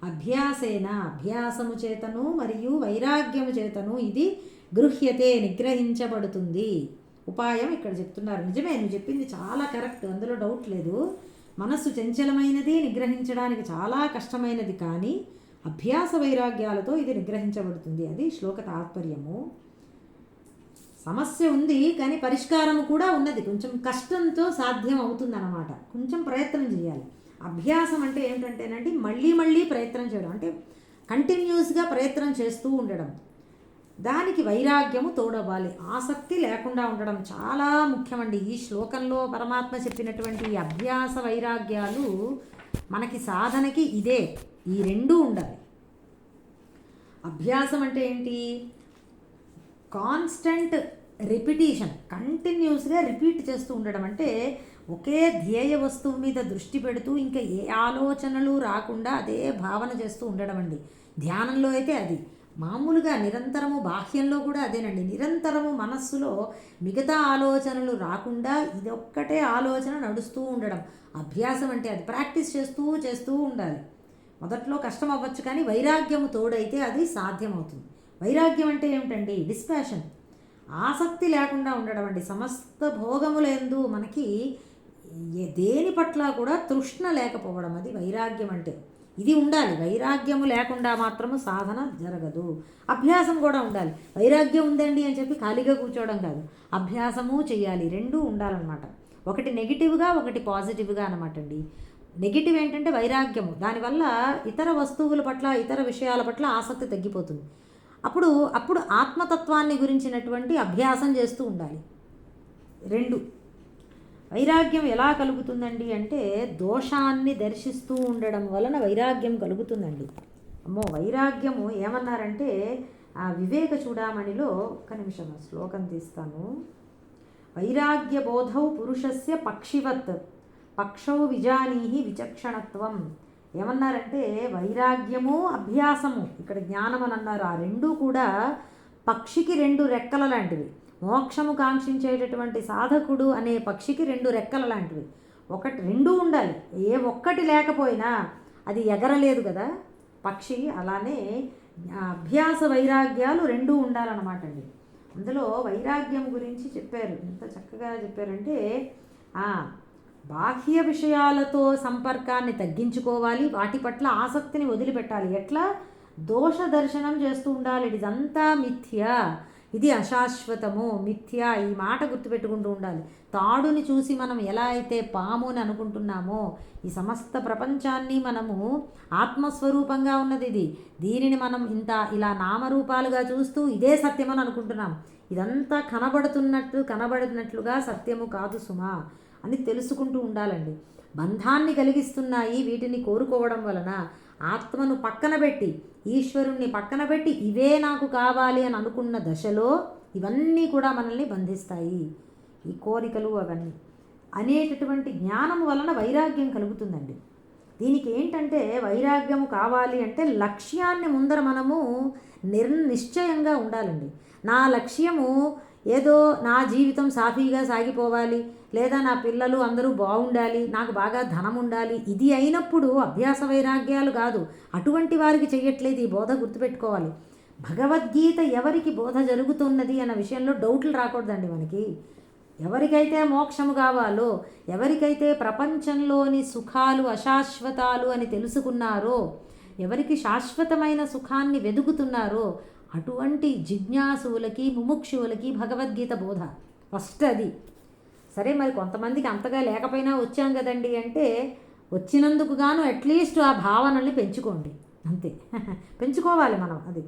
అభ్యాసము చేతను మరియు వైరాగ్యము చేతను ఇది గృహ్యతే నిగ్రహించబడుతుంది. ఉపాయం ఇక్కడ చెప్తున్నారు. నిజమే, నువ్వు చెప్పింది చాలా కరెక్ట్, అందులో డౌట్ లేదు. మనస్సు చంచలమైనది, నిగ్రహించడానికి చాలా కష్టమైనది, కానీ అభ్యాస వైరాగ్యాలతో ఇది నిగ్రహించబడుతుంది. అది శ్లోక తాత్పర్యము. సమస్య ఉంది కానీ పరిష్కారం కూడా ఉన్నది. కొంచెం కష్టంతో సాధ్యం అవుతుందన్నమాట. కొంచెం ప్రయత్నం చేయాలి. అభ్యాసం అంటే ఏమిటంటేనండి మళ్ళీ ప్రయత్నం చేయడం, అంటే కంటిన్యూస్గా ప్రయత్నం చేస్తూ ఉండడం. దానికి వైరాగ్యము తోడవ్వాలి. ఆసక్తి లేకుండా ఉండడం చాలా ముఖ్యమండి. ఈ శ్లోకంలో పరమాత్మ చెప్పినటువంటి ఈ అభ్యాస వైరాగ్యాలు మనకి సాధనకి ఇదే, ఈ రెండూ ఉండాలి. అభ్యాసం అంటే ఏంటి? కాన్స్టెంట్ రిపిటీషన్, కంటిన్యూస్గా రిపీట్ చేస్తూ ఉండడం. అంటే ఒకే ధ్యేయ వస్తువు మీద దృష్టి పెడుతూ ఇంకా ఏ ఆలోచనలు రాకుండా అదే భావన చేస్తూ ఉండడం అండి. ధ్యానంలో అయితే అది మామూలుగా నిరంతరము, బాహ్యంలో కూడా అదేనండి. నిరంతరము మనస్సులో మిగతా ఆలోచనలు రాకుండా ఇదొక్కటే ఆలోచన నడుస్తూ ఉండడం అభ్యాసం అంటే. అది ప్రాక్టీస్ చేస్తూ ఉండాలి. మొదట్లో కష్టం అవ్వచ్చు, కానీ వైరాగ్యము తోడైతే అది సాధ్యమవుతుంది. వైరాగ్యం అంటే ఏమిటండి? డిస్పాషన్, ఆసక్తి లేకుండా ఉండడం అండి. సమస్త భోగములందు మనకి దేని పట్ల కూడా తృష్ణ లేకపోవడం, అది వైరాగ్యం అంటే. ఇది ఉండాలి. వైరాగ్యము లేకుండా మాత్రము సాధన జరగదు. అభ్యాసం కూడా ఉండాలి. వైరాగ్యం ఉందండి అని చెప్పి ఖాళీగా కూర్చోవడం కాదు, అభ్యాసము చేయాలి. రెండూ ఉండాలన్నమాట. ఒకటి నెగిటివ్గా, ఒకటి పాజిటివ్గా అనమాట అండి. నెగిటివ్ ఏంటంటే వైరాగ్యము, దానివల్ల ఇతర వస్తువుల పట్ల, ఇతర విషయాల పట్ల ఆసక్తి తగ్గిపోతుంది. అప్పుడు ఆత్మతత్వాన్ని గురించినటువంటి అభ్యాసం చేస్తూ ఉండాలి. రెండు. వైరాగ్యం ఎలా కలుగుతుందండి అంటే దోషాన్ని దర్శిస్తూ ఉండడం వలన వైరాగ్యం కలుగుతుందండి. వైరాగ్యము ఏమన్నారంటే వివేక చూడామణిలో, ఒక్క నిమిషం శ్లోకం తీస్తాను. వైరాగ్య బోధౌ పురుషస్య పక్షివత్ పక్షౌ విజానీహి విచక్షణత్వం. ఏమన్నారంటే వైరాగ్యము, అభ్యాసము, ఇక్కడ జ్ఞానం అని అన్నారు. ఆ రెండూ కూడా పక్షికి రెండు రెక్కల లాంటివి. మోక్షము కాంక్షించేటటువంటి సాధకుడు అనే పక్షికి రెండు రెక్కల లాంటివి. రెండూ ఉండాలి. ఏ ఒక్కటి లేకపోయినా అది ఎగరలేదు కదా పక్షి. అలానే అభ్యాస వైరాగ్యాలు రెండూ ఉండాలన్నమాట అండి. అందులో వైరాగ్యం గురించి చెప్పారు, ఎంత చక్కగా చెప్పారంటే బాహ్య విషయాలతో సంపర్కాన్ని తగ్గించుకోవాలి, వాటి పట్ల ఆసక్తిని వదిలిపెట్టాలి. ఎట్లా? దోష దర్శనం చేస్తూ ఉండాలి. ఇదంతా మిథ్య, ఇది అశాశ్వతము, మిథ్య, ఈ మాట గుర్తుపెట్టుకుంటూ ఉండాలి. తాడుని చూసి మనం ఎలా అయితే పాము అని అనుకుంటున్నామో, ఈ సమస్త ప్రపంచాన్ని మనము ఆత్మస్వరూపంగా ఉన్నది ఇది, దీనిని మనం ఇలా నామరూపాలుగా చూస్తూ ఇదే సత్యమని అనుకుంటున్నాం. ఇదంతా కనబడినట్లుగా సత్యము కాదు సుమా అని తెలుసుకుంటూ ఉండాలండి. బంధాన్ని కలిగిస్తున్నాయి వీటిని కోరుకోవడం వలన. ఆత్మను పక్కన పెట్టి, ఈశ్వరుణ్ణి పక్కన పెట్టి ఇవే నాకు కావాలి అని అనుకున్న దశలో ఇవన్నీ కూడా మనల్ని బంధిస్తాయి, ఈ కోరికలు అవన్నీ అనేటటువంటి జ్ఞానం వలన వైరాగ్యం కలుగుతుందండి. దీనికి ఏంటంటే వైరాగ్యము కావాలి అంటే లక్ష్యాన్ని ముందర మనము నిశ్చయంగా ఉండాలండి. నా లక్ష్యము ఏదో నా జీవితం సాఫీగా సాగిపోవాలి, లేదా నా పిల్లలు అందరూ బాగుండాలి, నాకు బాగా ధనం ఉండాలి, ఇది అయినప్పుడు అభ్యాస వైరాగ్యాలు కాదు. అటువంటి వారికి చెయ్యట్లేదు ఈ బోధ, గుర్తుపెట్టుకోవాలి. భగవద్గీత ఎవరికి బోధ జరుగుతున్నది అన్న విషయంలో డౌట్లు రాకూడదండి మనకి. ఎవరికైతే మోక్షము కావాలో, ఎవరికైతే ప్రపంచంలోని సుఖాలు అశాశ్వతాలు అని తెలుసుకున్నారో, ఎవరికి శాశ్వతమైన సుఖాన్ని వెదుకుతున్నారో అటువంటి జిజ్ఞాసువులకి ముముక్షువులకి భగవద్గీత బోధ ఫస్ట్ అది. సరే మరి కొంతమందికి అంతగా లేకపోయినా వచ్చాం కదండి అంటే వచ్చినందుకు గాను అట్లీస్ట్ ఆ భావనల్ని పెంచుకోండి అంతే. పెంచుకోవాలి మనం. అది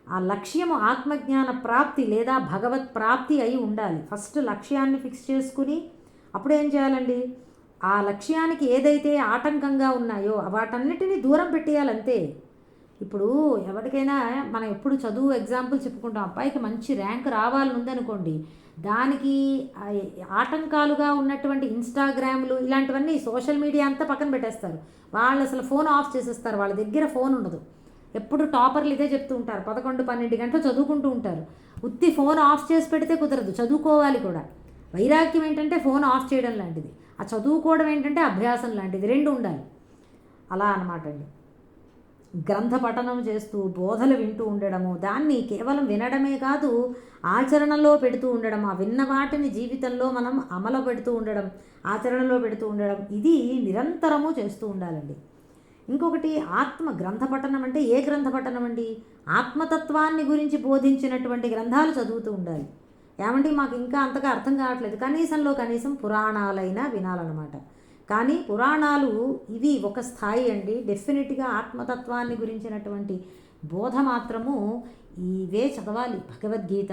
ఆ లక్ష్యము ఆత్మజ్ఞాన ప్రాప్తి లేదా భగవత్ ప్రాప్తి అయి ఉండాలి. ఫస్ట్ లక్ష్యాన్ని ఫిక్స్ చేసుకుని అప్పుడు ఏం చేయాలండి, ఆ లక్ష్యానికి ఏదైతే ఆటంకంగా ఉన్నాయో వాటన్నిటినీ దూరం పెట్టేయాలంతే. ఇప్పుడు ఎవరికైనా మనం ఎప్పుడు చదువు ఎగ్జాంపుల్ చెప్పుకుంటాం, అబ్బాయికి మంచి ర్యాంక్ రావాలని ఉందనుకోండి, దానికి ఆటంకాలుగా ఉన్నటువంటి ఇన్స్టాగ్రామ్లు ఇలాంటివన్నీ సోషల్ మీడియా అంతా పక్కన పెట్టేస్తారు. వాళ్ళు అసలు ఫోన్ ఆఫ్ చేసేస్తారు, వాళ్ళ దగ్గర ఫోన్ ఉండదు. ఎప్పుడు టాపర్లు ఇదే చెప్తూ ఉంటారు, 11-12 గంటలు చదువుకుంటూ ఉంటారు. ఉత్తి ఫోన్ ఆఫ్ చేసి పెడితే కుదరదు, చదువుకోవాలి కూడా. వైరాగ్యం ఏంటంటే ఫోన్ ఆఫ్ చేయడం లాంటిది, ఆ చదువుకోవడం ఏంటంటే అభ్యాసం లాంటిది, రెండు ఉండాలి. అలా అన్నమాట అండి. గ్రంథ పఠనం చేస్తూ బోధలు వింటూ ఉండడము, దాన్ని కేవలం వినడమే కాదు ఆచరణలో పెడుతూ ఉండడం, ఆ విన్న వాటిని జీవితంలో మనం అమలు పెడుతూ ఉండడం, ఆచరణలో పెడుతూ ఉండడం, ఇది నిరంతరము చేస్తూ ఉండాలండి. ఇంకొకటి ఆత్మ గ్రంథ పఠనం అంటే ఏ గ్రంథ పఠనం అండి, ఆత్మతత్వాన్ని గురించి బోధించినటువంటి గ్రంథాలు చదువుతూ ఉండాలి. ఏమంటే మాకు ఇంకా అంతగా అర్థం కావట్లేదు, కనీసం పురాణాలైనా వినాలన్నమాట. కానీ పురాణాలు ఇవి ఒక స్థాయి అండి. డెఫినెట్గా ఆత్మతత్వాన్ని గురించినటువంటి బోధ మాత్రము ఇవే చదవాలి. భగవద్గీత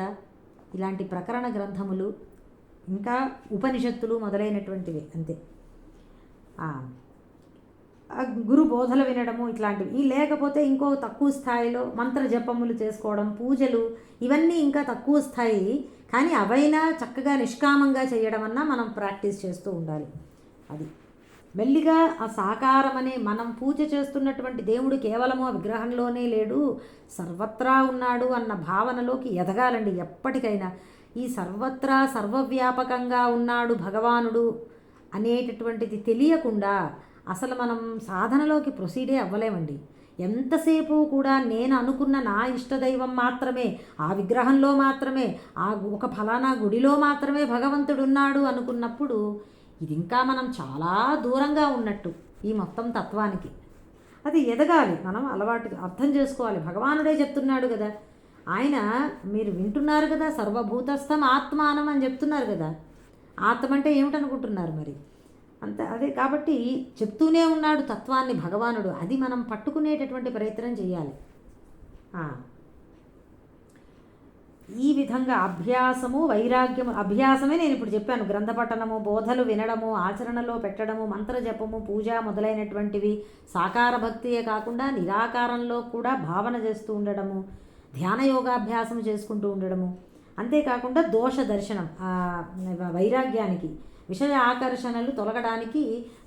ఇలాంటి ప్రకరణ గ్రంథములు, ఇంకా ఉపనిషత్తులు మొదలైనటువంటివి అంతే. గురు బోధలు వినడము ఇట్లాంటివి. లేకపోతే ఇంకో తక్కువ స్థాయిలో మంత్ర జపములు చేసుకోవడం, పూజలు, ఇవన్నీ ఇంకా తక్కువ స్థాయి. కానీ అవైనా చక్కగా నిష్కామంగా చేయడం అన్నా మనం ప్రాక్టీస్ చేస్తూ ఉండాలి. అది మెల్లిగా ఆ సాకారం అనే మనం పూజ చేస్తున్నటువంటి దేవుడు కేవలము ఆ విగ్రహంలోనే లేడు, సర్వత్రా ఉన్నాడు అన్న భావనలోకి ఎదగాలండి ఎప్పటికైనా. ఈ సర్వత్రా సర్వవ్యాపకంగా ఉన్నాడు భగవానుడు అనేటటువంటిది తెలియకుండా అసలు మనం సాధనలోకి ప్రొసీడే అవ్వలేమండి. ఎంతసేపు కూడా నేను అనుకున్న నా ఇష్టదైవం మాత్రమే, ఆ విగ్రహంలో మాత్రమే, ఆ ఒక ఫలానా గుడిలో మాత్రమే భగవంతుడు ఉన్నాడు అనుకున్నప్పుడు ఇది ఇంకా మనం చాలా దూరంగా ఉన్నట్టు ఈ మొత్తం తత్వానికి. అది ఎదగాలి, మనం అలవాటు అర్థం చేసుకోవాలి. భగవానుడే చెప్తున్నాడు కదా, ఆయన మీరు వింటున్నారు కదా, సర్వభూతస్థం ఆత్మానం అని చెప్తున్నారు కదా. ఆత్మ అంటే ఏమిటనుకుంటున్నారు మరి? అదే కాబట్టి చెప్తూనే ఉన్నాడు తత్వాన్ని భగవానుడు. అది మనం పట్టుకునేటటువంటి ప్రయత్నం చేయాలి. ఈ విధంగా అభ్యాసము వైరాగ్యము, అభ్యాసమే నేను ఇప్పుడు చెప్పాను, గ్రంథపఠనము, బోధలు వినడము, ఆచరణలో పెట్టడము, మంత్రజపము, పూజ మొదలైనటువంటివి. సాకార భక్తియే కాకుండా నిరాకారంలో కూడా భావన చేస్తూ ఉండడము, ధ్యాన యోగాభ్యాసం చేసుకుంటూ ఉండడము. అంతేకాకుండా దోష దర్శనం, వైరాగ్యానికి విషయ ఆకర్షణలు తొలగడానికి,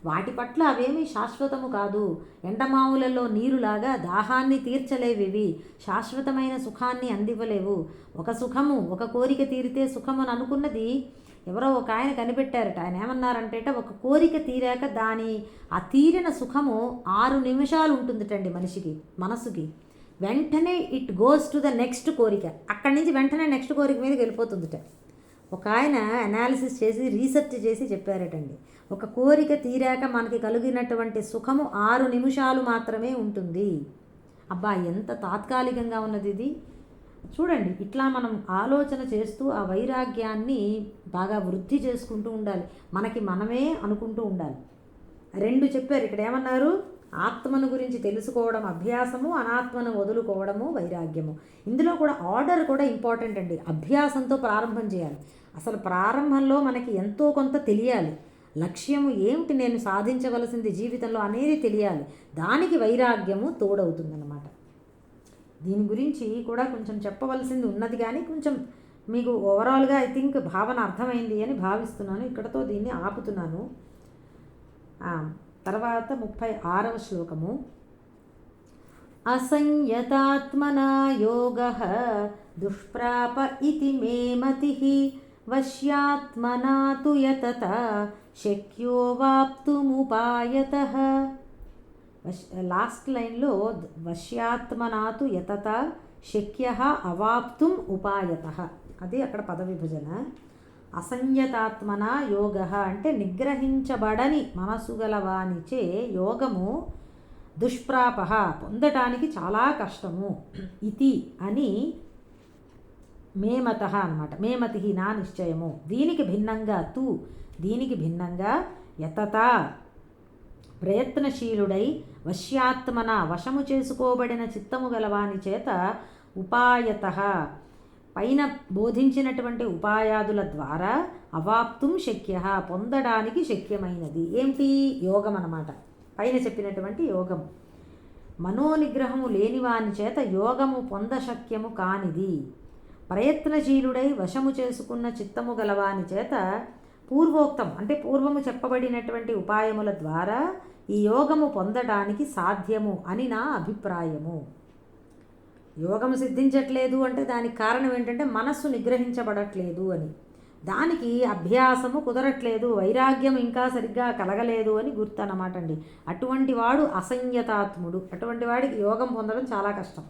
వాటి పట్ల అవేమీ శాశ్వతము కాదు, ఎండమావులలో నీరులాగా దాహాన్ని తీర్చలేవివి, శాశ్వతమైన సుఖాన్ని అందివ్వలేవు. ఒక సుఖము, ఒక కోరిక తీరితే సుఖము అని అనుకున్నది ఎవరో ఒక ఆయన కనిపెట్టారట. ఆయన ఏమన్నారంటే, ఒక కోరిక తీరాక ఆ తీరిన సుఖము 6 నిమిషాలు ఉంటుందిటండి మనిషికి, మనసుకి. వెంటనే it goes to the next కోరిక, అక్కడి నుంచి వెంటనే నెక్స్ట్ కోరిక మీదకి వెళ్ళిపోతుందిట. ఒక ఆయన అనాలిసిస్ చేసి రీసెర్చ్ చేసి చెప్పారటండి, ఒక కోరిక తీరాక మనకి కలిగినటువంటి సుఖము 6 నిమిషాలు మాత్రమే ఉంటుంది. అబ్బా ఎంత తాత్కాలికంగా ఉన్నది ఇది చూడండి. ఇట్లా మనం ఆలోచన చేస్తూ ఆ వైరాగ్యాన్ని బాగా వృద్ధి చేసుకుంటూ ఉండాలి. మనకి మనమే అనుకుంటూ ఉండాలి. 2 చెప్పారు ఇక్కడ. ఏమన్నారు? ఆత్మను గురించి తెలుసుకోవడం అభ్యాసము, అనాత్మను వదులుకోవడము వైరాగ్యము. ఇందులో కూడా ఆర్డర్ కూడా ఇంపార్టెంట్ అండి. అభ్యాసంతో ప్రారంభం చేయాలి. అసలు ప్రారంభంలో మనకి ఎంతో కొంత తెలియాలి. లక్ష్యము ఏమిటి, నేను సాధించవలసింది జీవితంలో అనేది తెలియాలి. దానికి వైరాగ్యము తోడవుతుందన్నమాట. దీని గురించి కూడా కొంచెం చెప్పవలసింది ఉన్నది, కానీ కొంచెం మీకు ఓవరాల్గా ఐ థింక్ భావన అర్థమైంది అని భావిస్తున్నాను. ఇక్కడతో దీన్ని ఆపుతున్నాను. తర్వాత 36వ శ్లోకము. అసంయతాత్మనా యోగః దుష్ప్రాప ఇతి మే మతిః వశ్యాత్మనా తు యతత శక్యో వాప్తుముపాయతః. లాస్ట్ లైన్లో వశ్యాత్మనా తు యతత శక్యః అవాప్తుం ఉపాయతః, అది అక్కడ పద విభజన. అసంయతాత్మన యోగ అంటే నిగ్రహించబడని మనసు గలవానిచే యోగము దుష్ప్రాప, పొందటానికి చాలా కష్టము. ఇతి అని మేమత అన్నమాట. మేమతి నా నిశ్చయము. దీనికి భిన్నంగా దీనికి భిన్నంగా యతత ప్రయత్నశీలుడై వశ్యాత్మన వశము చేసుకోబడిన చిత్తము గలవాని చేత ఉపాయత పైన బోధించినటువంటి ఉపాయాదుల ద్వారా అవాప్తుం శక్య పొందడానికి శక్యమైనది. ఏమిటి? యోగం అన్నమాట. పైన చెప్పినటువంటి యోగం. మనోనిగ్రహము లేనివాని చేత యోగము పొందశక్యము కానిది. ప్రయత్నశీలుడై వశము చేసుకున్న చిత్తము గలవాని చేత పూర్వోక్తం అంటే పూర్వము చెప్పబడినటువంటి ఉపాయముల ద్వారా ఈ యోగము పొందడానికి సాధ్యము అని నా అభిప్రాయము. యోగము సిద్ధించట్లేదు అంటే దానికి కారణం ఏంటంటే మనస్సు నిగ్రహించబడట్లేదు అని. దానికి అభ్యాసము కుదరట్లేదు, వైరాగ్యం ఇంకా సరిగ్గా కలగలేదు అని గుర్తు అన్నమాట అండి. అటువంటి వాడు అసంయతాత్ముడు. అటువంటి వాడికి యోగం పొందడం చాలా కష్టం.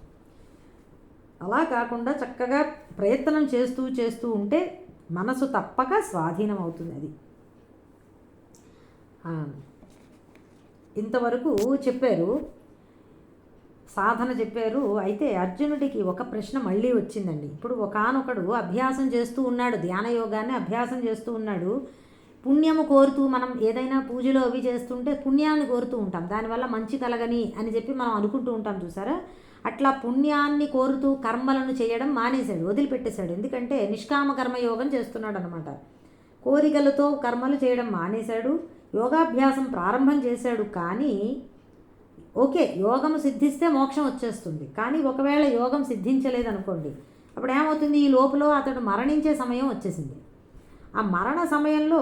అలా కాకుండా చక్కగా ప్రయత్నం చేస్తూ ఉంటే మనసు తప్పక స్వాధీనం అవుతుంది. అది ఇంతవరకు చెప్పారు, సాధన చెప్పారు. అయితే అర్జునుడికి ఒక ప్రశ్న మళ్ళీ వచ్చిందండి. ఇప్పుడు ఒకానొకడు అభ్యాసం చేస్తూ ఉన్నాడు, ధ్యాన యోగాన్ని అభ్యాసం చేస్తూ ఉన్నాడు. పుణ్యము కోరుతూ మనం ఏదైనా పూజలో అవి చేస్తుంటే పుణ్యాన్ని కోరుతూ ఉంటాం, దానివల్ల మంచి కలగని అని చెప్పి మనం అనుకుంటూ ఉంటాం చూసారా. అట్లా పుణ్యాన్ని కోరుతూ కర్మలను చేయడం మానేశాడు, వదిలిపెట్టేశాడు. ఎందుకంటే నిష్కామ కర్మయోగం చేస్తున్నాడు అనమాట. కోరికలతో కర్మలు చేయడం మానేశాడు, యోగాభ్యాసం ప్రారంభం చేశాడు. కానీ ఓకే, యోగం సిద్ధిస్తే మోక్షం వచ్చేస్తుంది. కానీ ఒకవేళ యోగం సిద్ధించలేదనుకోండి, అప్పుడు ఏమవుతుంది? ఈ లోపల అతడు మరణించే సమయం వచ్చేసింది. ఆ మరణ సమయంలో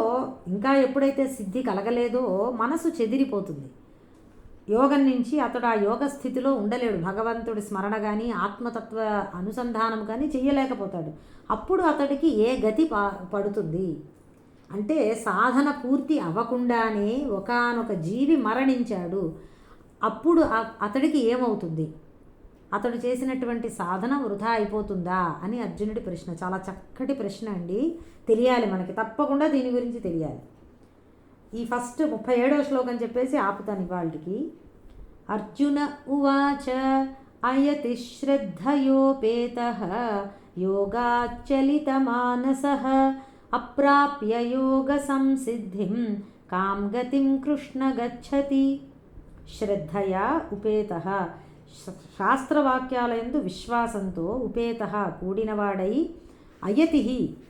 ఇంకా ఎప్పుడైతే సిద్ధి కలగలేదో మనసు చెదిరిపోతుంది. యోగం నుంచి అతడు ఆ యోగ స్థితిలో ఉండలేడు. భగవంతుడి స్మరణ కానీ ఆత్మతత్వ అనుసంధానం కానీ చెయ్యలేకపోతాడు. అప్పుడు అతడికి ఏ గతి పడుతుంది అంటే, సాధన పూర్తి అవ్వకుండానే ఒకానొక జీవి మరణించాడు. అప్పుడు అతడికి ఏమవుతుంది? అతడు చేసినటువంటి సాధన వృధా అయిపోతుందా అని అర్జునుడి ప్రశ్న. చాలా చక్కటి ప్రశ్న అండి. తెలియాలి మనకి, తప్పకుండా దీని గురించి తెలియాలి. ఈ ఫస్ట్ 37వ శ్లోకం చెప్పేసి ఆపుతాను ఇవాళకి. అర్జున ఉవాచ అయతి శ్రద్ధయోపేతః యోగాచలిత మానసః అప్రాప్య యోగ సంసిద్ధిం కాం గతిం కృష్ణ గచ్చతి. శ్రద్ధయా ఉపేతః, శాస్త్రవాక్యాలయందు విశ్వాసంతో ఉపేతః కూడినవాడై, అయతి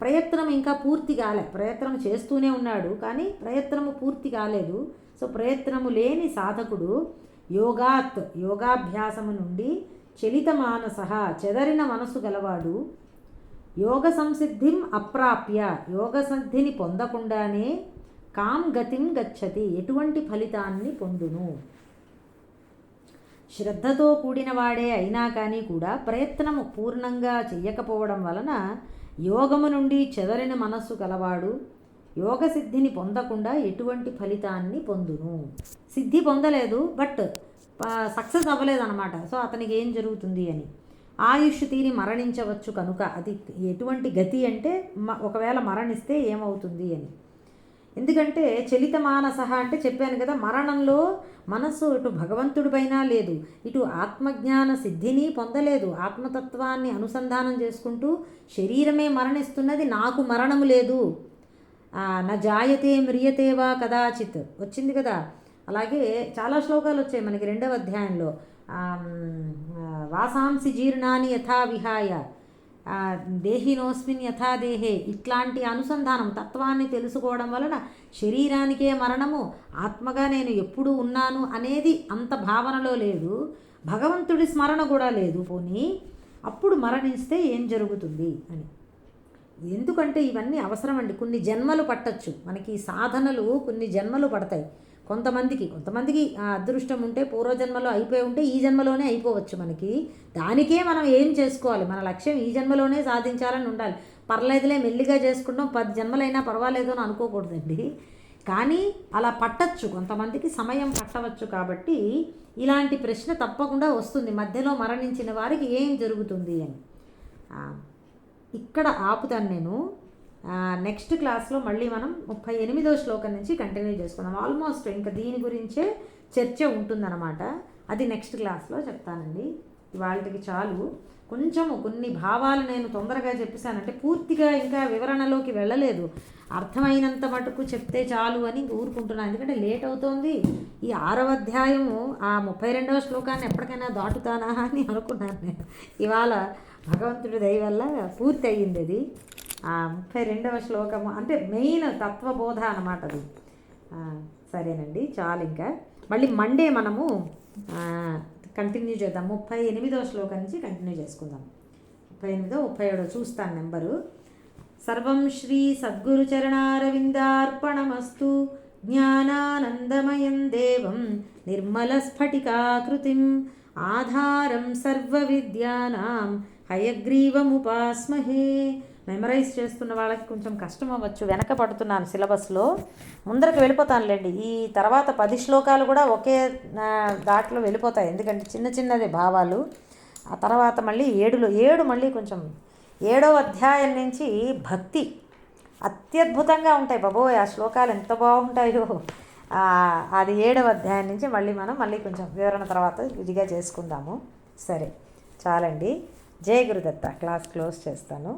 ప్రయత్నం ఇంకా పూర్తి కాలే, ప్రయత్నం చేస్తూనే ఉన్నాడు కానీ ప్రయత్నము పూర్తి కాలేదు. సో ప్రయత్నము లేని సాధకుడు యోగాత్ యోగాభ్యాసము నుండి చలిత మానస చెదరిన మనసు గలవాడు యోగ సంసిద్ధిం అప్రాప్య యోగ సిద్ధిని పొందకుండానే కాం గతిం గచ్చతి ఎటువంటి ఫలితాన్ని పొందును. శ్రద్ధతో కూడిన వాడే అయినా కానీ కూడా ప్రయత్నము పూర్ణంగా చెయ్యకపోవడం వలన యోగము నుండి చెదరిన మనస్సు కలవాడు యోగ సిద్ధిని పొందకుండా ఎటువంటి ఫలితాన్ని పొందును. సిద్ధి పొందలేదు, బట్ సక్సెస్ అవ్వలేదన్నమాట. సో అతనికి ఏం జరుగుతుంది అని, ఆయుష్ తీరి మరణించవచ్చు. కనుక అది ఎటువంటి గతి అంటే ఒకవేళ మరణిస్తే ఏమవుతుంది అని. ఎందుకంటే చలిత మానస అంటే చెప్పాను కదా, మరణంలో మనస్సు ఇటు భగవంతుడిపైన లేదు, ఇటు ఆత్మజ్ఞాన సిద్ధిని పొందలేదు. ఆత్మతత్వాన్ని అనుసంధానం చేసుకుంటూ శరీరమే మరణిస్తున్నది, నాకు మరణము లేదు. నా జాయతే మ్రియతే వా కదాచిత్ వచ్చింది కదా. అలాగే చాలా శ్లోకాలు వచ్చాయి మనకి 2వ అధ్యాయంలో. వాసాంసి జీర్ణాని యథా విహాయ దేహినోస్మిన్ యథా దేహే. ఇట్లాంటి అనుసంధానం తత్వాన్ని తెలుసుకోవడం వలన శరీరానికే మరణము, ఆత్మగా నేను ఎప్పుడు ఉన్నాను అనేది అంత భావనలో లేదు, భగవంతుడి స్మరణ కూడా లేదు. పోనీ అప్పుడు మరణిస్తే ఏం జరుగుతుంది అని. ఎందుకంటే ఇవన్నీ అవసరం అండి. కొన్ని జన్మలు పట్టచ్చు మనకి, సాధనలు కొన్ని జన్మలు పడతాయి. కొంతమందికి అదృష్టం ఉంటే పూర్వజన్మలో అయిపోయి ఉంటే ఈ జన్మలోనే అయిపోవచ్చు మనకి. దానికే మనం ఏం చేసుకోవాలి, మన లక్ష్యం ఈ జన్మలోనే సాధించాలని ఉండాలి. పర్లేదులే మెల్లిగా చేసుకుంటాం, 10 జన్మలైనా పర్వాలేదు అని అనుకోకూడదండి. కానీ అలా పట్టచ్చు, కొంతమందికి సమయం పట్టవచ్చు. కాబట్టి ఇలాంటి ప్రశ్న తప్పకుండా వస్తుంది, మధ్యలో మరణించిన వారికి ఏం జరుగుతుంది అని. ఇక్కడ ఆపుతాను నేను. నెక్స్ట్ క్లాస్లో మళ్ళీ మనం 38వ శ్లోకం నుంచి కంటిన్యూ చేసుకుందాం. ఆల్మోస్ట్ ఇంకా దీని గురించే చర్చ ఉంటుందన్నమాట. అది నెక్స్ట్ క్లాస్లో చెప్తానండి. ఇవాళకి చాలు. కొంచెం కొన్ని భావాలు నేను తొందరగా చెప్పేశానంటే పూర్తిగా ఇంకా వివరణలోకి వెళ్ళలేదు. అర్థమైనంత మటుకు చెప్తే చాలు అని ఇంక ఊరుకుంటున్నాను, ఎందుకంటే లేట్ అవుతోంది. ఈ 6వ అధ్యాయము ఆ 32వ శ్లోకాన్ని ఎప్పటికైనా దాటుతానా అని అనుకున్నాను నేను. ఇవాళ భగవంతుడి దయ వల్ల పూర్తి అయ్యింది అది. ఆ 32వ శ్లోకము అంటే మెయిన్ తత్వబోధ అన్నమాట అది. సరేనండి, చాలు. ఇంకా మళ్ళీ మండే మనము కంటిన్యూ చేద్దాం. 38వ శ్లోకం నుంచి కంటిన్యూ చేసుకుందాం. 38, 37 చూస్తాను నెంబరు. సర్వం శ్రీ సద్గురు చరణారవిందార్పణమస్తు. జ్ఞానానందమయం దేవం నిర్మలస్ఫటికాకృతిం ఆధారం సర్వ విద్యానాం హయగ్రీవముపాస్మహే. మెమరైజ్ చేస్తున్న వాళ్ళకి కొంచెం కష్టం అవ్వచ్చు, వెనక పడుతున్నాను సిలబస్లో. ముందరకు వెళ్ళిపోతానులేండి. ఈ తర్వాత 10 శ్లోకాలు కూడా ఒకే దాంట్లో వెళ్ళిపోతాయి, ఎందుకంటే చిన్న చిన్నది భావాలు. ఆ తర్వాత మళ్ళీ 7 మళ్ళీ కొంచెం 7వ అధ్యాయం నుంచి భక్తి అత్యద్భుతంగా ఉంటాయి బాబోయ్. ఆ శ్లోకాలు ఎంత బాగుంటాయో. అది 7వ అధ్యాయం నుంచి మళ్ళీ కొంచెం వివరణ తర్వాత విధిగా చేసుకుందాము. సరే, చాలండి. జయ గురుదత్త. క్లాస్ క్లోజ్ చేస్తాను.